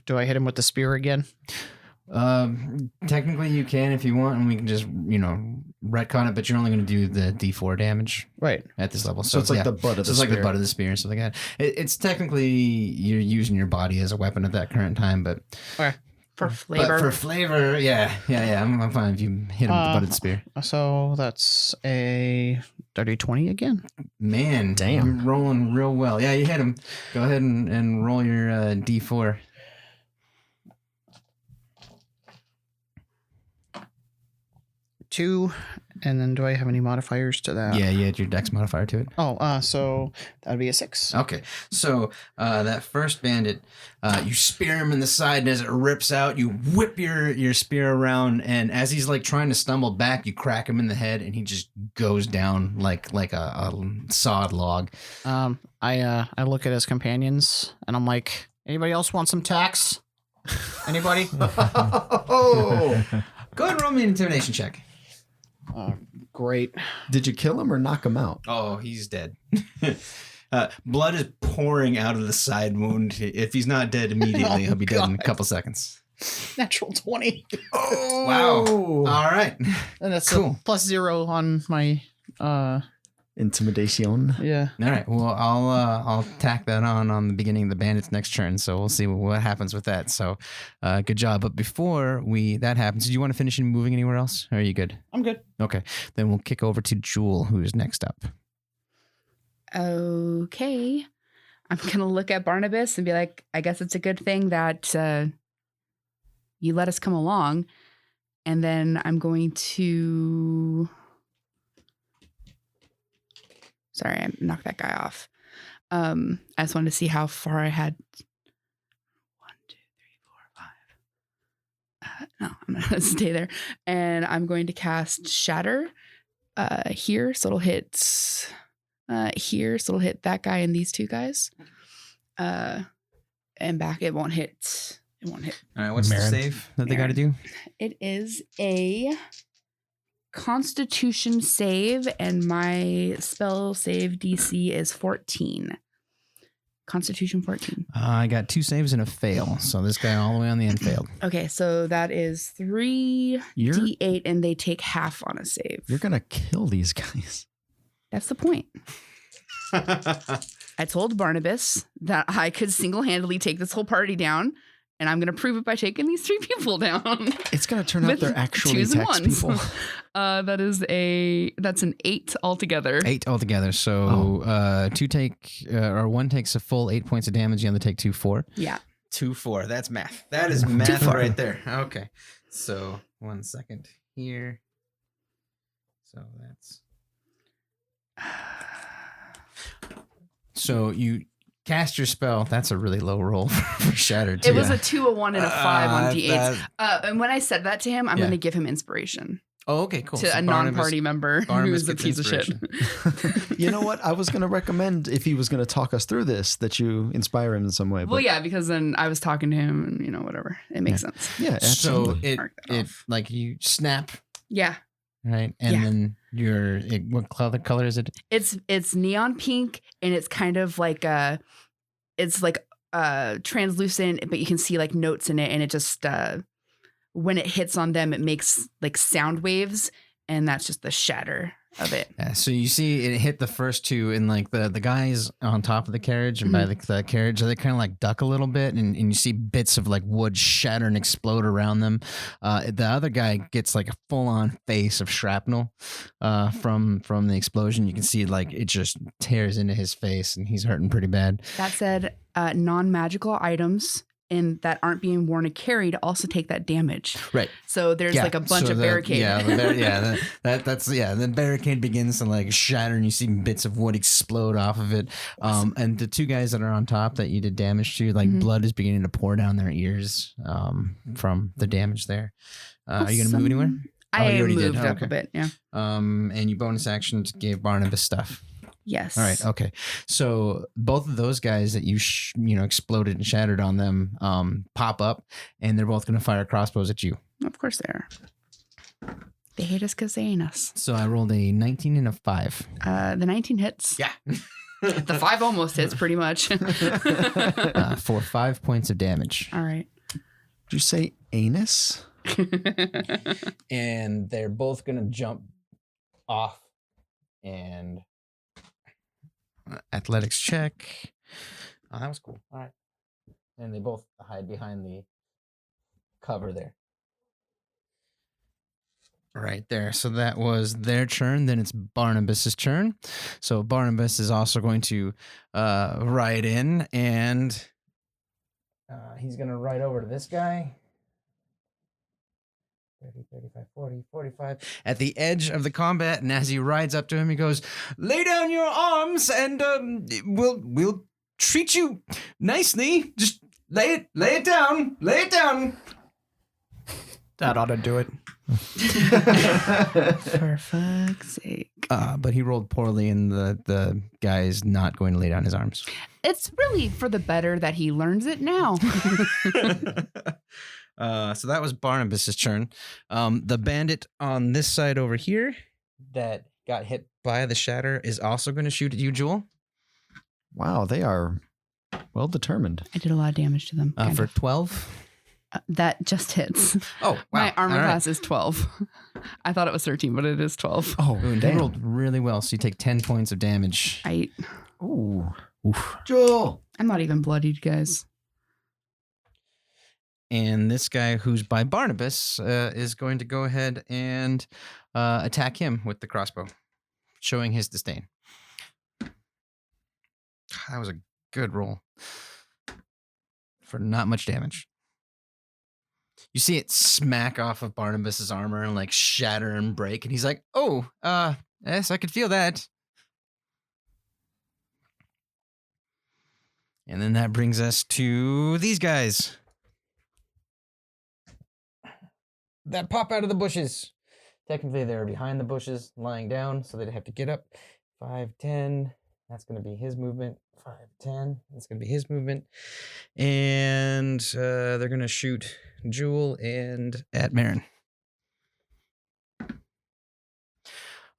do I hit him with the spear again? Technically you can if you want, and we can just retcon it, but you're only going to do the D4 damage Right. at this level. So it's like the butt of the it's spear. like the butt of the spear and stuff like that. It's technically you're using your body as a weapon at that current time, but For flavor. But for flavor, yeah. I'm fine if you hit him with the butt of the spear. So that's a dirty 20 again. Man, damn, you're rolling real well. Yeah, you hit him. Go ahead and roll your D4. Two, and then do I have any modifiers to that? Yeah, you had your dex modifier to it. Oh, so that'd be a 6. Okay, so that first bandit, you spear him in the side, and as it rips out, you whip your spear around, and as he's like trying to stumble back, you crack him in the head, and he just goes down like a sawed log. I look at his companions, and I'm like, anybody else want some tax? Anybody? Oh, go ahead and roll me an intimidation check. Great. Did you kill him or knock him out? Oh, he's dead. Blood is pouring out of the side wound. If he's not dead immediately, he'll be dead in a couple seconds. Natural 20. Oh, wow. All right. And that's Cool. a +0 on my Intimidation. yeah. All right. Well, I'll tack that on the beginning of the bandit's next turn. So we'll see what happens with that. So, good job. But before that happens, do you want to finish and moving anywhere else? Or are you good? I'm good. Okay. Then we'll kick over to Jewel, who's next up. Okay. I'm going to look at Barnabas and be like, I guess it's a good thing that you let us come along. And then I'm going to... Sorry, I knocked that guy off. I just wanted to see how far I had. 1, 2, 3, 4, 5. No, I'm not going to stay there. And I'm going to cast Shatter here. So it'll hit here. So it'll hit that guy and these 2 guys. And back, it won't hit. It won't hit. All right. What's Maryn. the save that they got to do? It is a Constitution save, and my spell save DC is 14. Constitution 14. I got 2 saves and a fail. So this guy all the way on the end failed. Okay, so that is 3 D8, and they take half on a save. You're gonna kill these guys. That's the point. I told Barnabas that I could single-handedly take this whole party down, and I'm going to prove it by taking these 3 people down. It's gonna turn out With they're actually 2s and tax 1s. people. That's an 8 altogether. 8 altogether. So 2 take, or 1 takes a full 8 points of damage. The other take 2, 4. Yeah. 2, 4. That's math. That is math right there. Okay. So 1 second here. So that's. So you cast your spell. That's a really low roll for Shattered. It was a 2, a 1, and a 5 on D8s. that- And when I said that to him, I'm Yeah. going to give him inspiration Oh, okay, cool. to So a non-party member Barnabas who's a gets piece of shit. You know what? I was gonna recommend if he was gonna talk us through this that you inspire him in some way. Well, But yeah, because then I was talking to him, and whatever. It makes sense. yeah, So absolutely. it Mark that off. like you snap, Yeah, right? And Yeah. then what color is it? it's neon pink, and it's kind of like it's like translucent, but you can see like notes in it, and it just when it hits on them, it makes like sound waves, and that's just the shatter of it. Yeah, so you see it hit the first two, and like the guys on top of the carriage and by the carriage, they kind of like duck a little bit, and you see bits of like wood shatter and explode around them. The other guy gets like a full on face of shrapnel from the explosion. You can see like it just tears into his face, and he's hurting pretty bad. That said, non-magical items and that aren't being worn or carried also take that damage. Right. So there's like a bunch of barricade. The barricade begins to like shatter, and you see bits of wood explode off of it. And the two guys that are on top that you did damage to, like blood is beginning to pour down their ears from the damage there. Are you going to move anywhere? I moved up a bit, yeah. And you bonus action gave Barnabas stuff. Yes. All right. Okay. So both of those guys that you exploded and shattered on them pop up, and they're both going to fire crossbows at you. Of course they are. They hate us because they ain't us. So I rolled a 19 and a 5. The 19 hits. Yeah. The 5 almost hits pretty much. For 5 points of damage. All right. Did you say anus? And they're both going to jump off and athletics check. Oh, that was cool. All right. And they both hide behind the cover there. Right there. So that was their turn. Then it's Barnabas's turn. So Barnabas is also going to ride in, and he's going to ride over to this guy. 30, 35, 40, 45. At the edge of the combat, and as he rides up to him, he goes, "Lay down your arms, and we'll treat you nicely. Just lay it down. Lay it down." That ought to do it. For fuck's sake. But he rolled poorly, and the guy is not going to lay down his arms. It's really for the better that he learns it now. So that was Barnabas's turn. The bandit on this side over here that got hit by the shatter is also going to shoot at you, Jewel. Wow, they are well determined. I did a lot of damage to them. For 12. That just hits. Oh, wow. My armor All right. class is 12. I thought it was 13, but it is 12. Oh, Ooh, and they rolled really well, so you take 10 points of damage. Ooh. Oof. Joel. I'm not even bloodied, guys. And this guy who's by Barnabas is going to go ahead and attack him with the crossbow, showing his disdain. That was a good roll for not much damage. You see it smack off of Barnabas's armor and like shatter and break, and he's like, "Oh, yes, I could feel that." And then that brings us to these guys that pop out of the bushes. Technically, they're behind the bushes, lying down, so they'd have to get up. 5, 10. That's going to be his movement. 5, 10. That's going to be his movement. And they're going to shoot Jewel and at Maryn.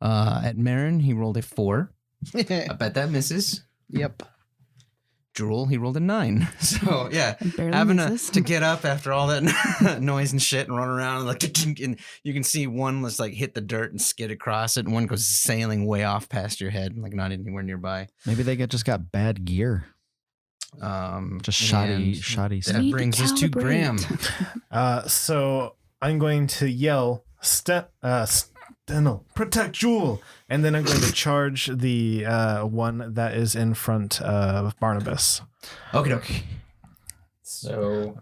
At Maryn, he rolled a 4. I bet that misses. Yep. Jewel, he rolled a 9. So yeah, having to get up after all that noise and shit and run around and like, and you can see one just like hit the dirt and skid across it, and one goes sailing way off past your head, like not anywhere nearby. Maybe they just got bad gear. Just shoddy stuff. That brings us to Graham. So I'm going to yell, Stennel, protect Jewel. And then I'm going to charge the one that is in front of Barnabas. Okay. So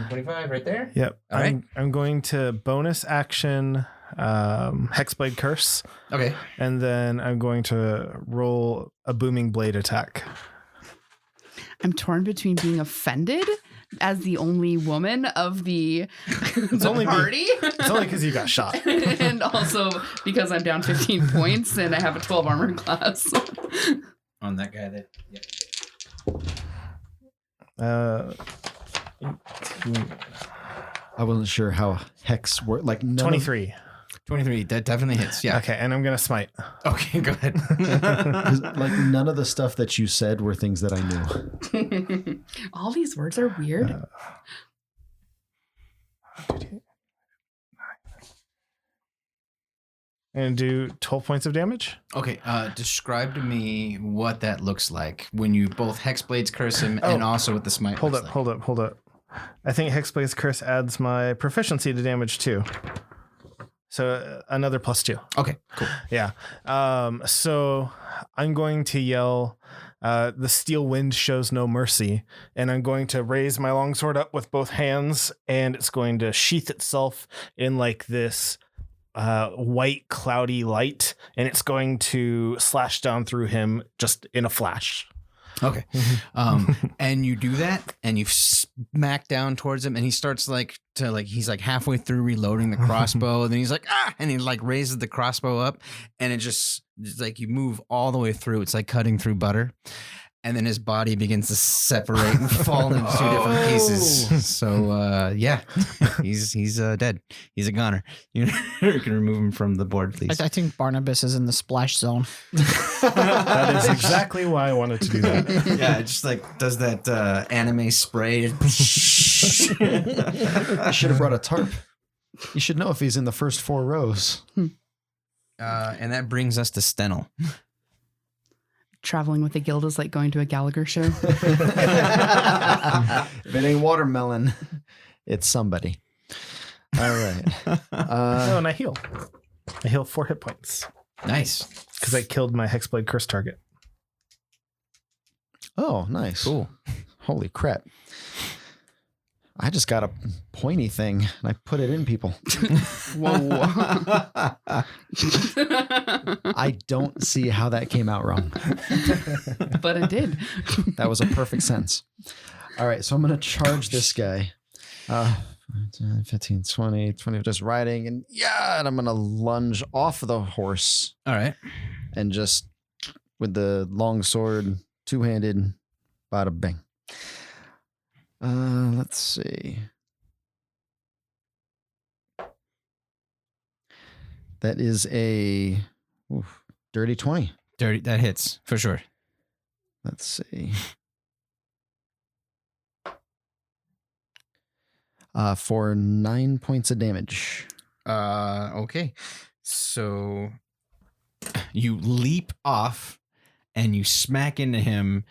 25 right there. Yep. All right. I'm going to bonus action Hexblade Curse. Okay. And then I'm going to roll a Booming Blade attack. I'm torn between being offended as the only woman of the party. It's only because you got shot. And also because I'm down 15 points and I have a 12 armor class. On that guy that. Yeah. 18. I wasn't sure how hex worked. Like 23. 23. That definitely hits. Yeah. Okay, and I'm going to smite. Okay, go ahead. like none of the stuff that you said were things that I knew. All these words are weird. And do 12 points of damage. Okay, describe to me what that looks like when you both Hexblades curse him and also with the smite. Hold up. I think Hexblade's curse adds my proficiency to damage too. So another +2. Okay, cool. Yeah. So I'm going to yell, the steel wind shows no mercy. And I'm going to raise my longsword up with both hands, and it's going to sheath itself in like this white cloudy light, and it's going to slash down through him just in a flash. Okay. And you do that and you smack down towards him and he starts he's like halfway through reloading the crossbow, and then he's like, and he like raises the crossbow up, and it's like you move all the way through. It's like cutting through butter. And then his body begins to separate and fall into two different pieces. So, he's dead. He's a goner. You can remove him from the board, please. I think Barnabas is in the splash zone. That is exactly why I wanted to do that. Yeah, it just like does that anime spray. You should have brought a tarp. You should know if he's in the first 4 rows. And that brings us to Stennel. Traveling with a guild is like going to a Gallagher show. If it ain't watermelon, it's somebody. All right. And I heal. I heal 4 hit points. Nice. Because I killed my Hexblade curse target. Oh, nice. Cool. Holy crap. I just got a pointy thing and I put it in people. Whoa. I don't see how that came out wrong. But it did. That was a perfect sense. All right, so I'm going to charge this guy. 15, 20, just riding. And and I'm going to lunge off the horse. All right. And just with the long sword, two-handed, bada bing. Let's see. That is a dirty 20. That hits for sure. Let's see. For 9 points of damage. Okay. So you leap off and you smack into him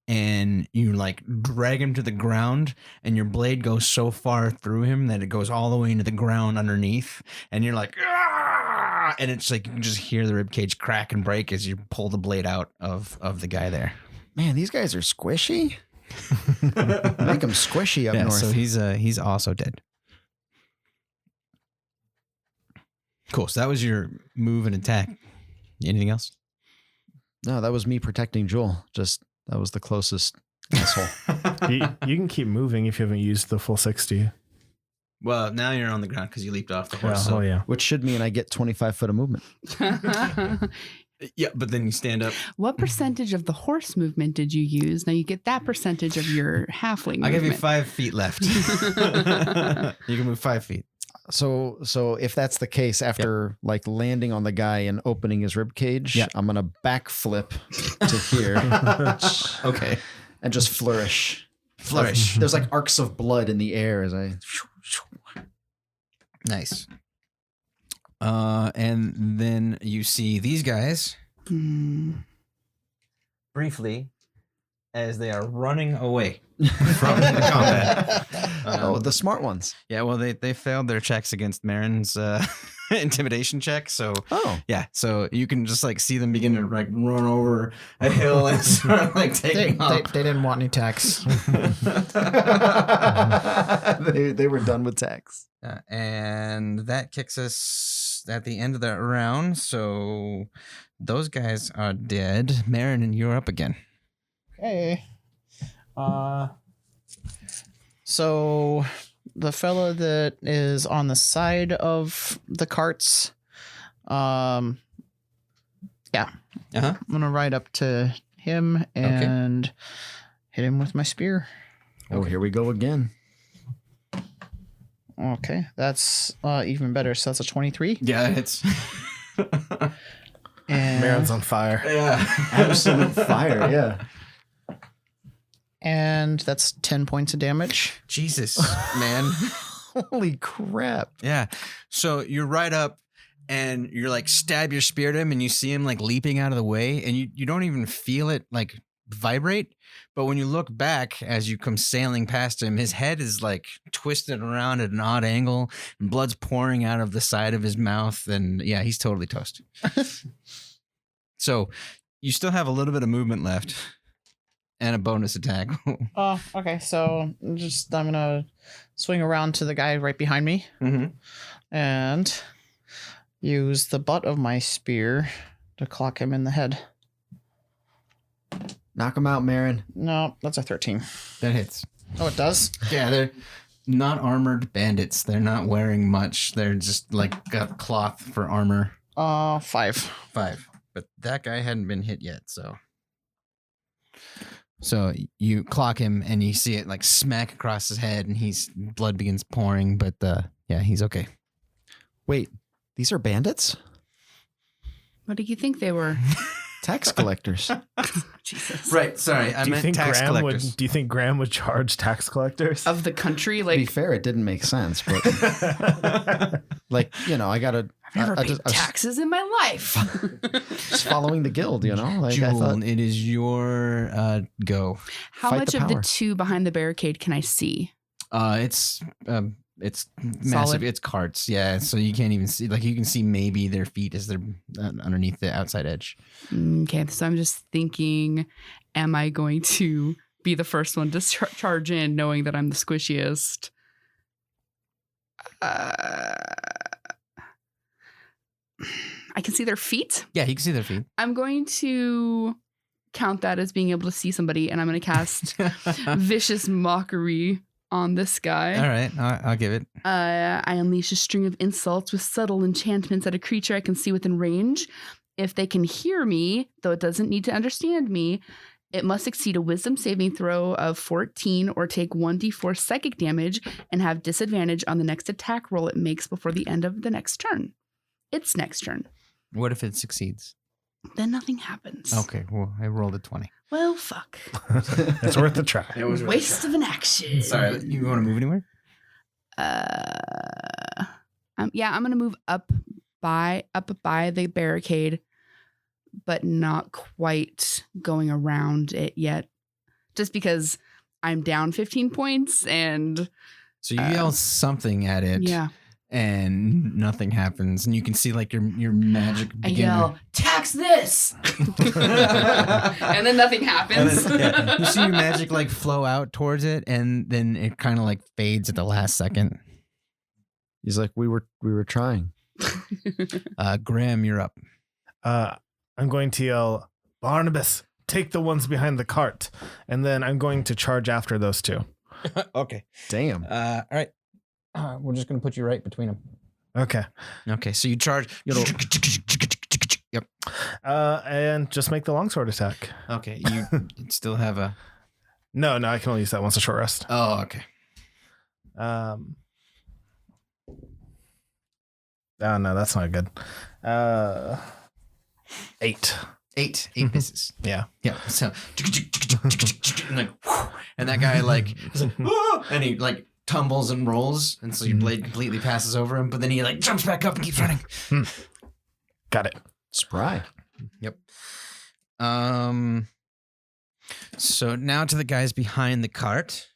and you like drag him to the ground, and your blade goes so far through him that it goes all the way into the ground underneath, and you're like, "Ah!" And it's like you can just hear the ribcage crack and break as you pull the blade out of the guy there. Man, these guys are squishy. Make them squishy up north. So he's also dead. Cool. So that was your move and attack. Anything else? No, that was me protecting Jewel. That was the closest asshole. You can keep moving if you haven't used the full 60. Well, now you're on the ground because you leaped off the horse. Yeah. Which should mean I get 25 foot of movement. Yeah, but then you stand up. What percentage of the horse movement did you use? Now you get that percentage of your halfling movement. I give you 5 feet left. You can move 5 feet. So if that's the case, after like landing on the guy and opening his rib cage, I'm gonna backflip to here. Okay. And just flourish. There's like arcs of blood in the air as I. Nice. And then you see these guys briefly as they are running away from the combat. The smart ones. Yeah, well, they failed their checks against Maryn's intimidation check. So, so you can just like see them begin to like run over a hill and start like taking off. They didn't want any tax. They were done with tax. And that kicks us at the end of that round. So those guys are dead. Maryn, and you're up again. Okay. So the fella that is on the side of the carts, I'm gonna ride up to him and hit him with my spear. Oh, here we go again. Okay, that's even better. So that's a 23. Yeah, it's and Maryn's on fire. yeah, Absolute fire. Yeah. And that's 10 points of damage. Jesus, man. Holy crap. Yeah. So you ride up and you're like stab your spear at him, and you see him like leaping out of the way, and you don't even feel it like vibrate. But when you look back as you come sailing past him, his head is like twisted around at an odd angle, and blood's pouring out of the side of his mouth, and yeah, he's totally toast. So you still have a little bit of movement left and a bonus attack. Oh, okay. So I'm gonna swing around to the guy right behind me and use the butt of my spear to clock him in the head. Knock him out, Maryn. No, that's a 13. That hits. Oh, it does? Yeah, they're not armored bandits. They're not wearing much. They're just like got cloth for armor. 5. 5. But that guy hadn't been hit yet, so. So you clock him and you see it like smack across his head, and blood begins pouring, but yeah, he's okay. Wait, these are bandits? What do you think they were? Tax collectors. Jesus. Right, sorry. I meant tax collectors. Do you think Graham would charge tax collectors? Of the country, To be like fair, it didn't make sense, but like, I've never paid taxes in my life. just following the guild, Like Jewel, I thought, it is your go. How Fight much the of the power. 2 behind the barricade can I see? It's massive. Solid? It's carts, yeah. So you can't even see. Like you can see maybe their feet as they're underneath the outside edge. Okay, so I'm just thinking, am I going to be the first one to charge in, knowing that I'm the squishiest? I can see their feet. Yeah, you can see their feet. I'm going to count that as being able to see somebody, and I'm going to cast Vicious Mockery on this guy. All right, I'll give it. I unleash a string of insults with subtle enchantments at a creature I can see within range. If they can hear me, though it doesn't need to understand me, it must succeed a wisdom saving throw of 14 or take 1d4 psychic damage and have disadvantage on the next attack roll it makes before the end of the next turn. Its next turn. What if it succeeds? Then nothing happens. Okay, well, I rolled a 20. Well, fuck. It's worth a try. It was Waste of an action. Sorry, you want to move anywhere? I'm going to move up by the barricade, but not quite going around it yet, just because I'm down 15 points and. So you yell something at it. Yeah. And nothing happens, and you can see like your magic I begin. yell, tax this, and then nothing happens. And then, yeah, you see your magic like flow out towards it, and then it kind of like fades at the last second. he's like, we were trying. Graham, you're up. I'm going to yell, Barnabas, take the ones behind the cart, and then I'm going to charge after those 2. Okay. Damn. All right. We're just gonna put you right between them. Okay. Okay. So you charge. Yep. And just make the longsword attack. Okay. You still have a. No, I can only use that once a short rest. Oh, okay. Oh no, that's not good. 8. 8 misses. Yeah. Yeah. So like, and that guy like, is like, "Ah!" and he like tumbles and rolls, and so your blade completely passes over him. But then he like jumps back up and keeps running. Got it. Spry. Yep. So now to the guys behind the cart.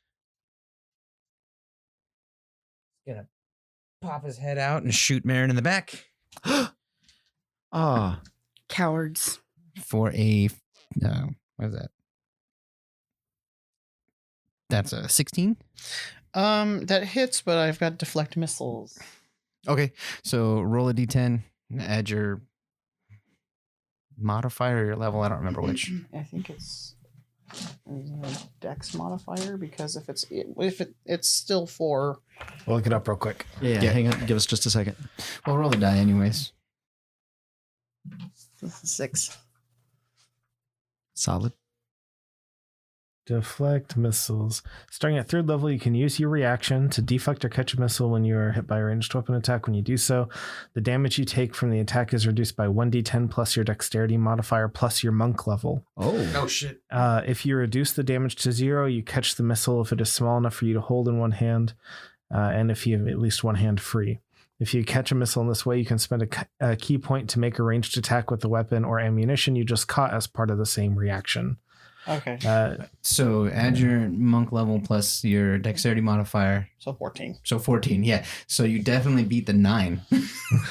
Gonna pop his head out and shoot Maryn in the back. Ah. Cowards. For a what is that? That's a 16. That hits, but I've got deflect missiles. Okay, so roll a d10, add your modifier or your level. I don't remember which. I think it's a dex modifier, because if it's still 4. We'll look it up real quick. Yeah, hang on. Give us just a second. Well, roll the die anyways. 6. Solid. Deflect missiles. Starting at 3rd level, you can use your reaction to deflect or catch a missile when you are hit by a ranged weapon attack. When you do so, the damage you take from the attack is reduced by 1d10 plus your dexterity modifier plus your monk level. Oh. Shit. If you reduce the damage to 0, you catch the missile if it is small enough for you to hold in one hand, and if you have at least one hand free. If you catch a missile in this way, you can spend a key point to make a ranged attack with the weapon or ammunition you just caught as part of the same reaction. Okay. So add your monk level plus your dexterity modifier. So 14. So 14, yeah. So you definitely beat the 9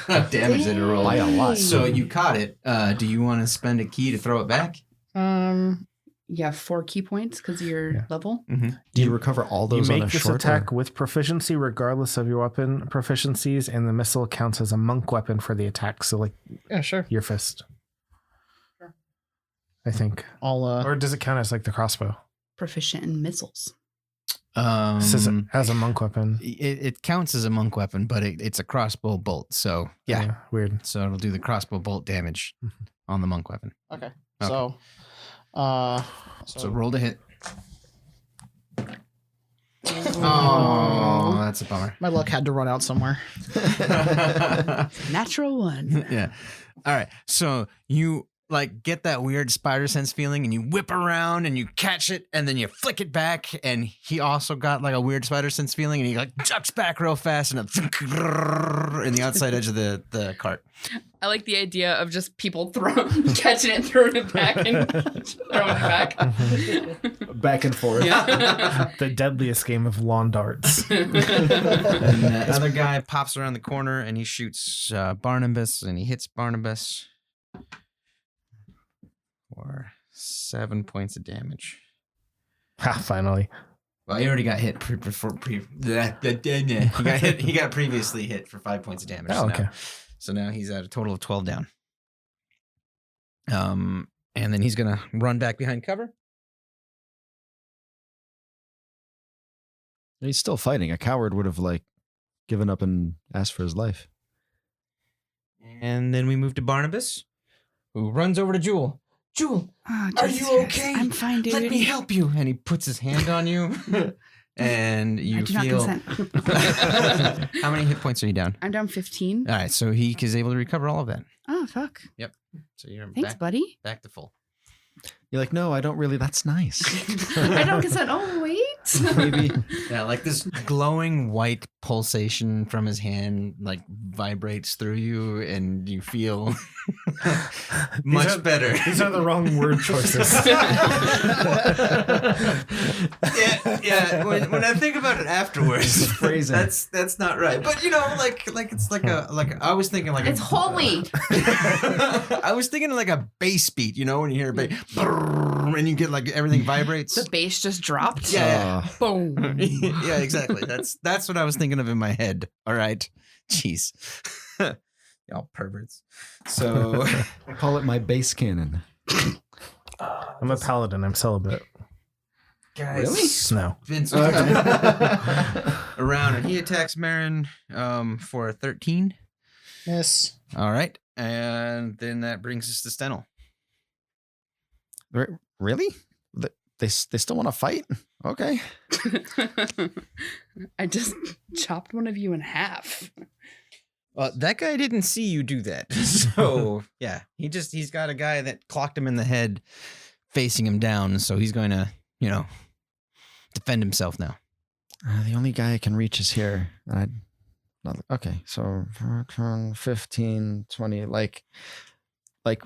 damage that it rolled. By a lot. So you caught it. Do you want to spend a key to throw it back? Yeah, 4 key points because of your level. Mm-hmm. Do you recover all those you on make a this short attack with proficiency regardless of your weapon proficiencies, and the missile counts as a monk weapon for the attack. So like sure. your fist. Sure. I think. Or does it count as like the crossbow? Proficient in missiles. As a monk weapon. It counts as a monk weapon, but it's a crossbow bolt. So yeah. Weird. So it'll do the crossbow bolt damage on the monk weapon. Okay. Okay. So roll to hit. Oh, that's a bummer. my luck had to run out somewhere. Natural 1. Yeah. All right. So you like get that weird spider sense feeling and you whip around and you catch it and then you flick it back, and he also got like a weird spider sense feeling and he like ducks back real fast and in the outside edge of the cart. I like the idea of just people catching it, throwing it back, and throwing it back. back and forth. Yeah. The deadliest game of lawn darts. And the other guy pops around the corner and he shoots Barnabas, and he hits Barnabas for 7 points of damage. Finally. Well, he already got hit he got previously hit for 5 points of damage. Oh, okay. So now he's at a total of 12 down. And then he's gonna run back behind cover. He's still fighting. A coward would have like given up and asked for his life. And then we move to Barnabas, who runs over to Jewel. Jewel, are you okay? I'm fine, dude. Let me help you. And he puts his hand on you. And you I do feel. not consent. How many hit points are you down? I'm down 15. All right, so he is able to recover all of that. Oh, fuck. Yep. So you're Thanks, buddy. back to full. You're like, no, I don't really. That's nice. I don't consent. Oh, wait. Maybe. Yeah, like this glowing white pulsation from his hand like vibrates through you, and you feel much better. These are the wrong word choices. yeah. When I think about it afterwards, Phrasing. that's not right. But you know, like it's like I was thinking like It's holy. I was thinking like a bass beat. You know, when you hear a bass, and you get like everything vibrates. The bass just dropped. Yeah. Boom. Yeah, exactly. That's what I was thinking of in my head. All right. Jeez. Y'all perverts. So I call it my bass cannon. I'm a paladin. I'm celibate. guys. No. Vince around, and he attacks Maryn for 13. Miss. All right. And then that brings us to Stennel. Really? They still want to fight? Okay. I just chopped one of you in half. That guy didn't see you do that. So, yeah, he's got a guy that clocked him in the head facing him down. So he's going to, defend himself now. The only guy I can reach is here. Okay. So 15, 20, like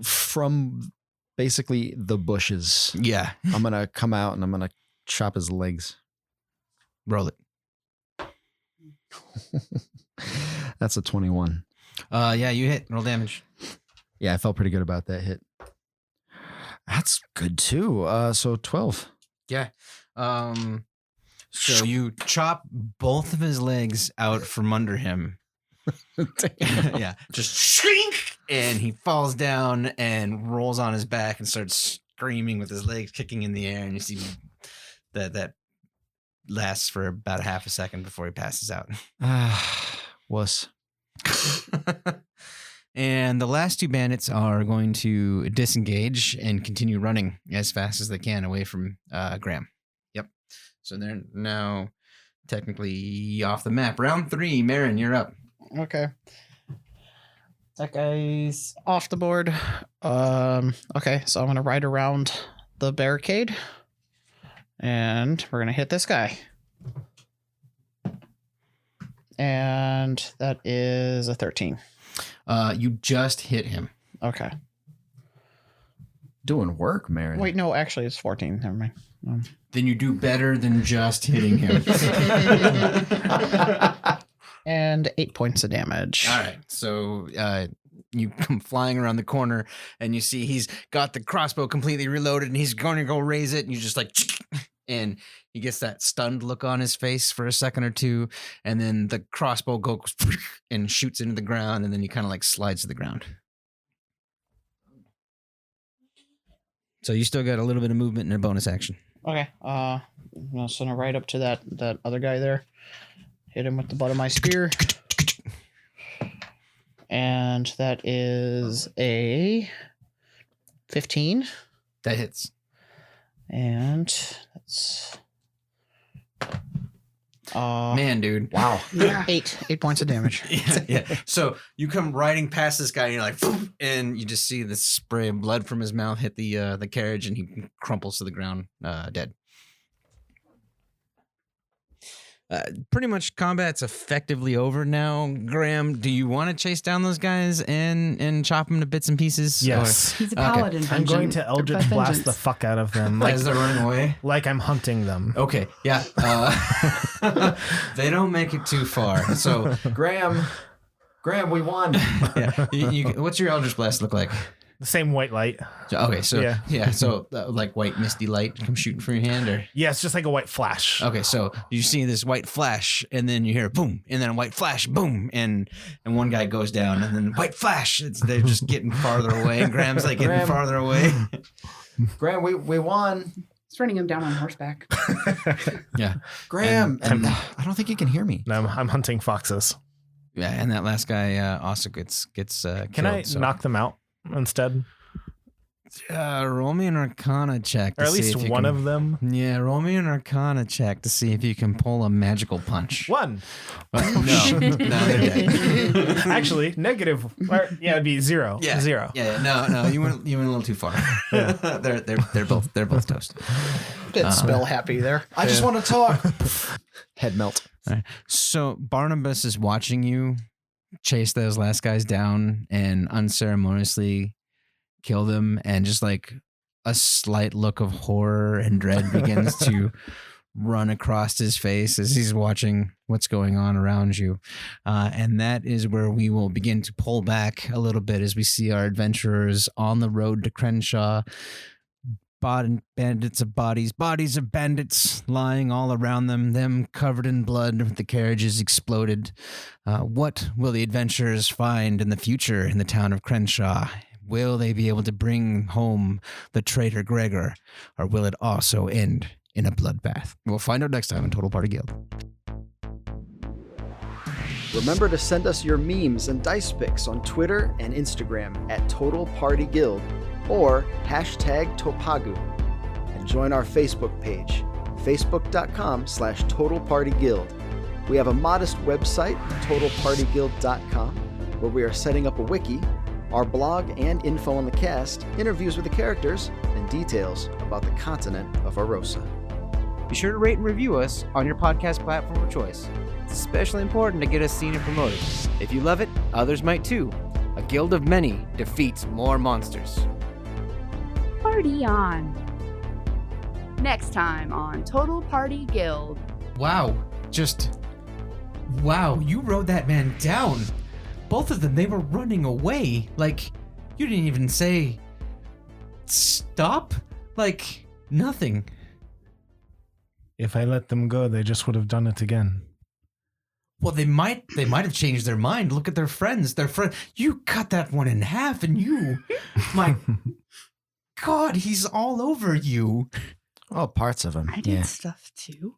from basically the bushes. Yeah. I'm going to come out and I'm going to chop his legs. Roll it. That's a 21. Yeah, you hit. Roll damage. Yeah, I felt pretty good about that hit. That's good too. So 12. Yeah. So you chop both of his legs out from under him. Yeah. Just shrink, and he falls down and rolls on his back and starts screaming with his legs kicking in the air. And you see that lasts for about half a second before he passes out. Wuss. And the last two bandits are going to disengage and continue running as fast as they can away from Graham. Yep. So they're now technically off the map. Round 3, Maryn, you're up. Okay. That guy's off the board. Okay, so I'm going to ride around the barricade. And we're going to hit this guy. And that is a 13. You just hit him. Okay. Doing work, Maryn. Wait, no, actually it's 14. Never mind. Then you do better than just hitting him. And 8 points of damage. All right. So you come flying around the corner and you see he's got the crossbow completely reloaded and he's going to go raise it. And you just like, and he gets that stunned look on his face for a second or two. And then the crossbow goes and shoots into the ground. And then he kind of like slides to the ground. So you still got a little bit of movement and a bonus action. Okay. I'm gonna send it right up to that other guy there. Hit him with the butt of my spear. And that is a 15. That hits. And that's Man, dude. Wow. 8 points of damage. Yeah. So you come riding past this guy and you're like, and you just see this spray of blood from his mouth hit the carriage and he crumples to the ground, dead. Pretty much combat's effectively over now. Graham, do you want to chase down those guys and chop them to bits and pieces? Yes. He's a paladin. I'm going to Eldritch Blast the fuck out of them. As they're running away? Like I'm hunting them. Okay, yeah. They don't make it too far. So, Graham, we won. yeah. What's your Eldritch Blast look like? The same white light. Okay, so Yeah. so like white misty light come shooting from your hand, or Yeah, it's just like a white flash. okay, so you see this white flash, and then you hear boom, and then a white flash, boom, and one guy goes down, and then white flash. They're just getting farther away, and Graham's like getting Graham. farther away. Graham, we won. He's running him down on horseback. Yeah, Graham, and I don't think you can hear me. No, I'm hunting foxes. yeah, and that last guy also gets Can killed, I so. knock them out instead? Roll me an Arcana check, to Or at see least if you one can- of them? Yeah, roll me an Arcana check to see if you can pull a magical punch. One. No, they're dead. Actually, negative. Or, yeah, it'd be zero. Yeah. Zero. Yeah, no, you went a little too far. they're both toast. Bit spell happy there. I just want to talk. Head melt. All right. So Barnabas is watching you chase those last guys down and unceremoniously kill them, and just like a slight look of horror and dread begins to run across his face as he's watching what's going on around you. And that is where we will begin to pull back a little bit as we see our adventurers on the road to Crenshaw. Bandits of bodies of bandits lying all around them covered in blood with the carriages exploded. What will the adventurers find in the future in the town of Crenshaw? Will they be able to bring home the traitor Gregor, or will it also end in a bloodbath? We'll find out next time on Total Party Guild. Remember to send us your memes and dice pics on Twitter and Instagram at Total Party Guild or #Topagu, and join our Facebook page, facebook.com/TotalPartyGuild. We have a modest website, TotalPartyGuild.com, where we are setting up a wiki, our blog and info on the cast, interviews with the characters, and details about the continent of Arosa. Be sure to rate and review us on your podcast platform of choice. It's especially important to get us seen and promoted. If you love it, others might too. A guild of many defeats more monsters. Party on. Next time on Total Party Guild. Wow, you rode that man down. Both of them, they were running away. Like, you didn't even say stop? Like, nothing. If I let them go, they just would have done it again. Well, they might have changed their mind. Look at their friends. You cut that one in half, and my God, he's all over you. Oh, parts of him. I did stuff too.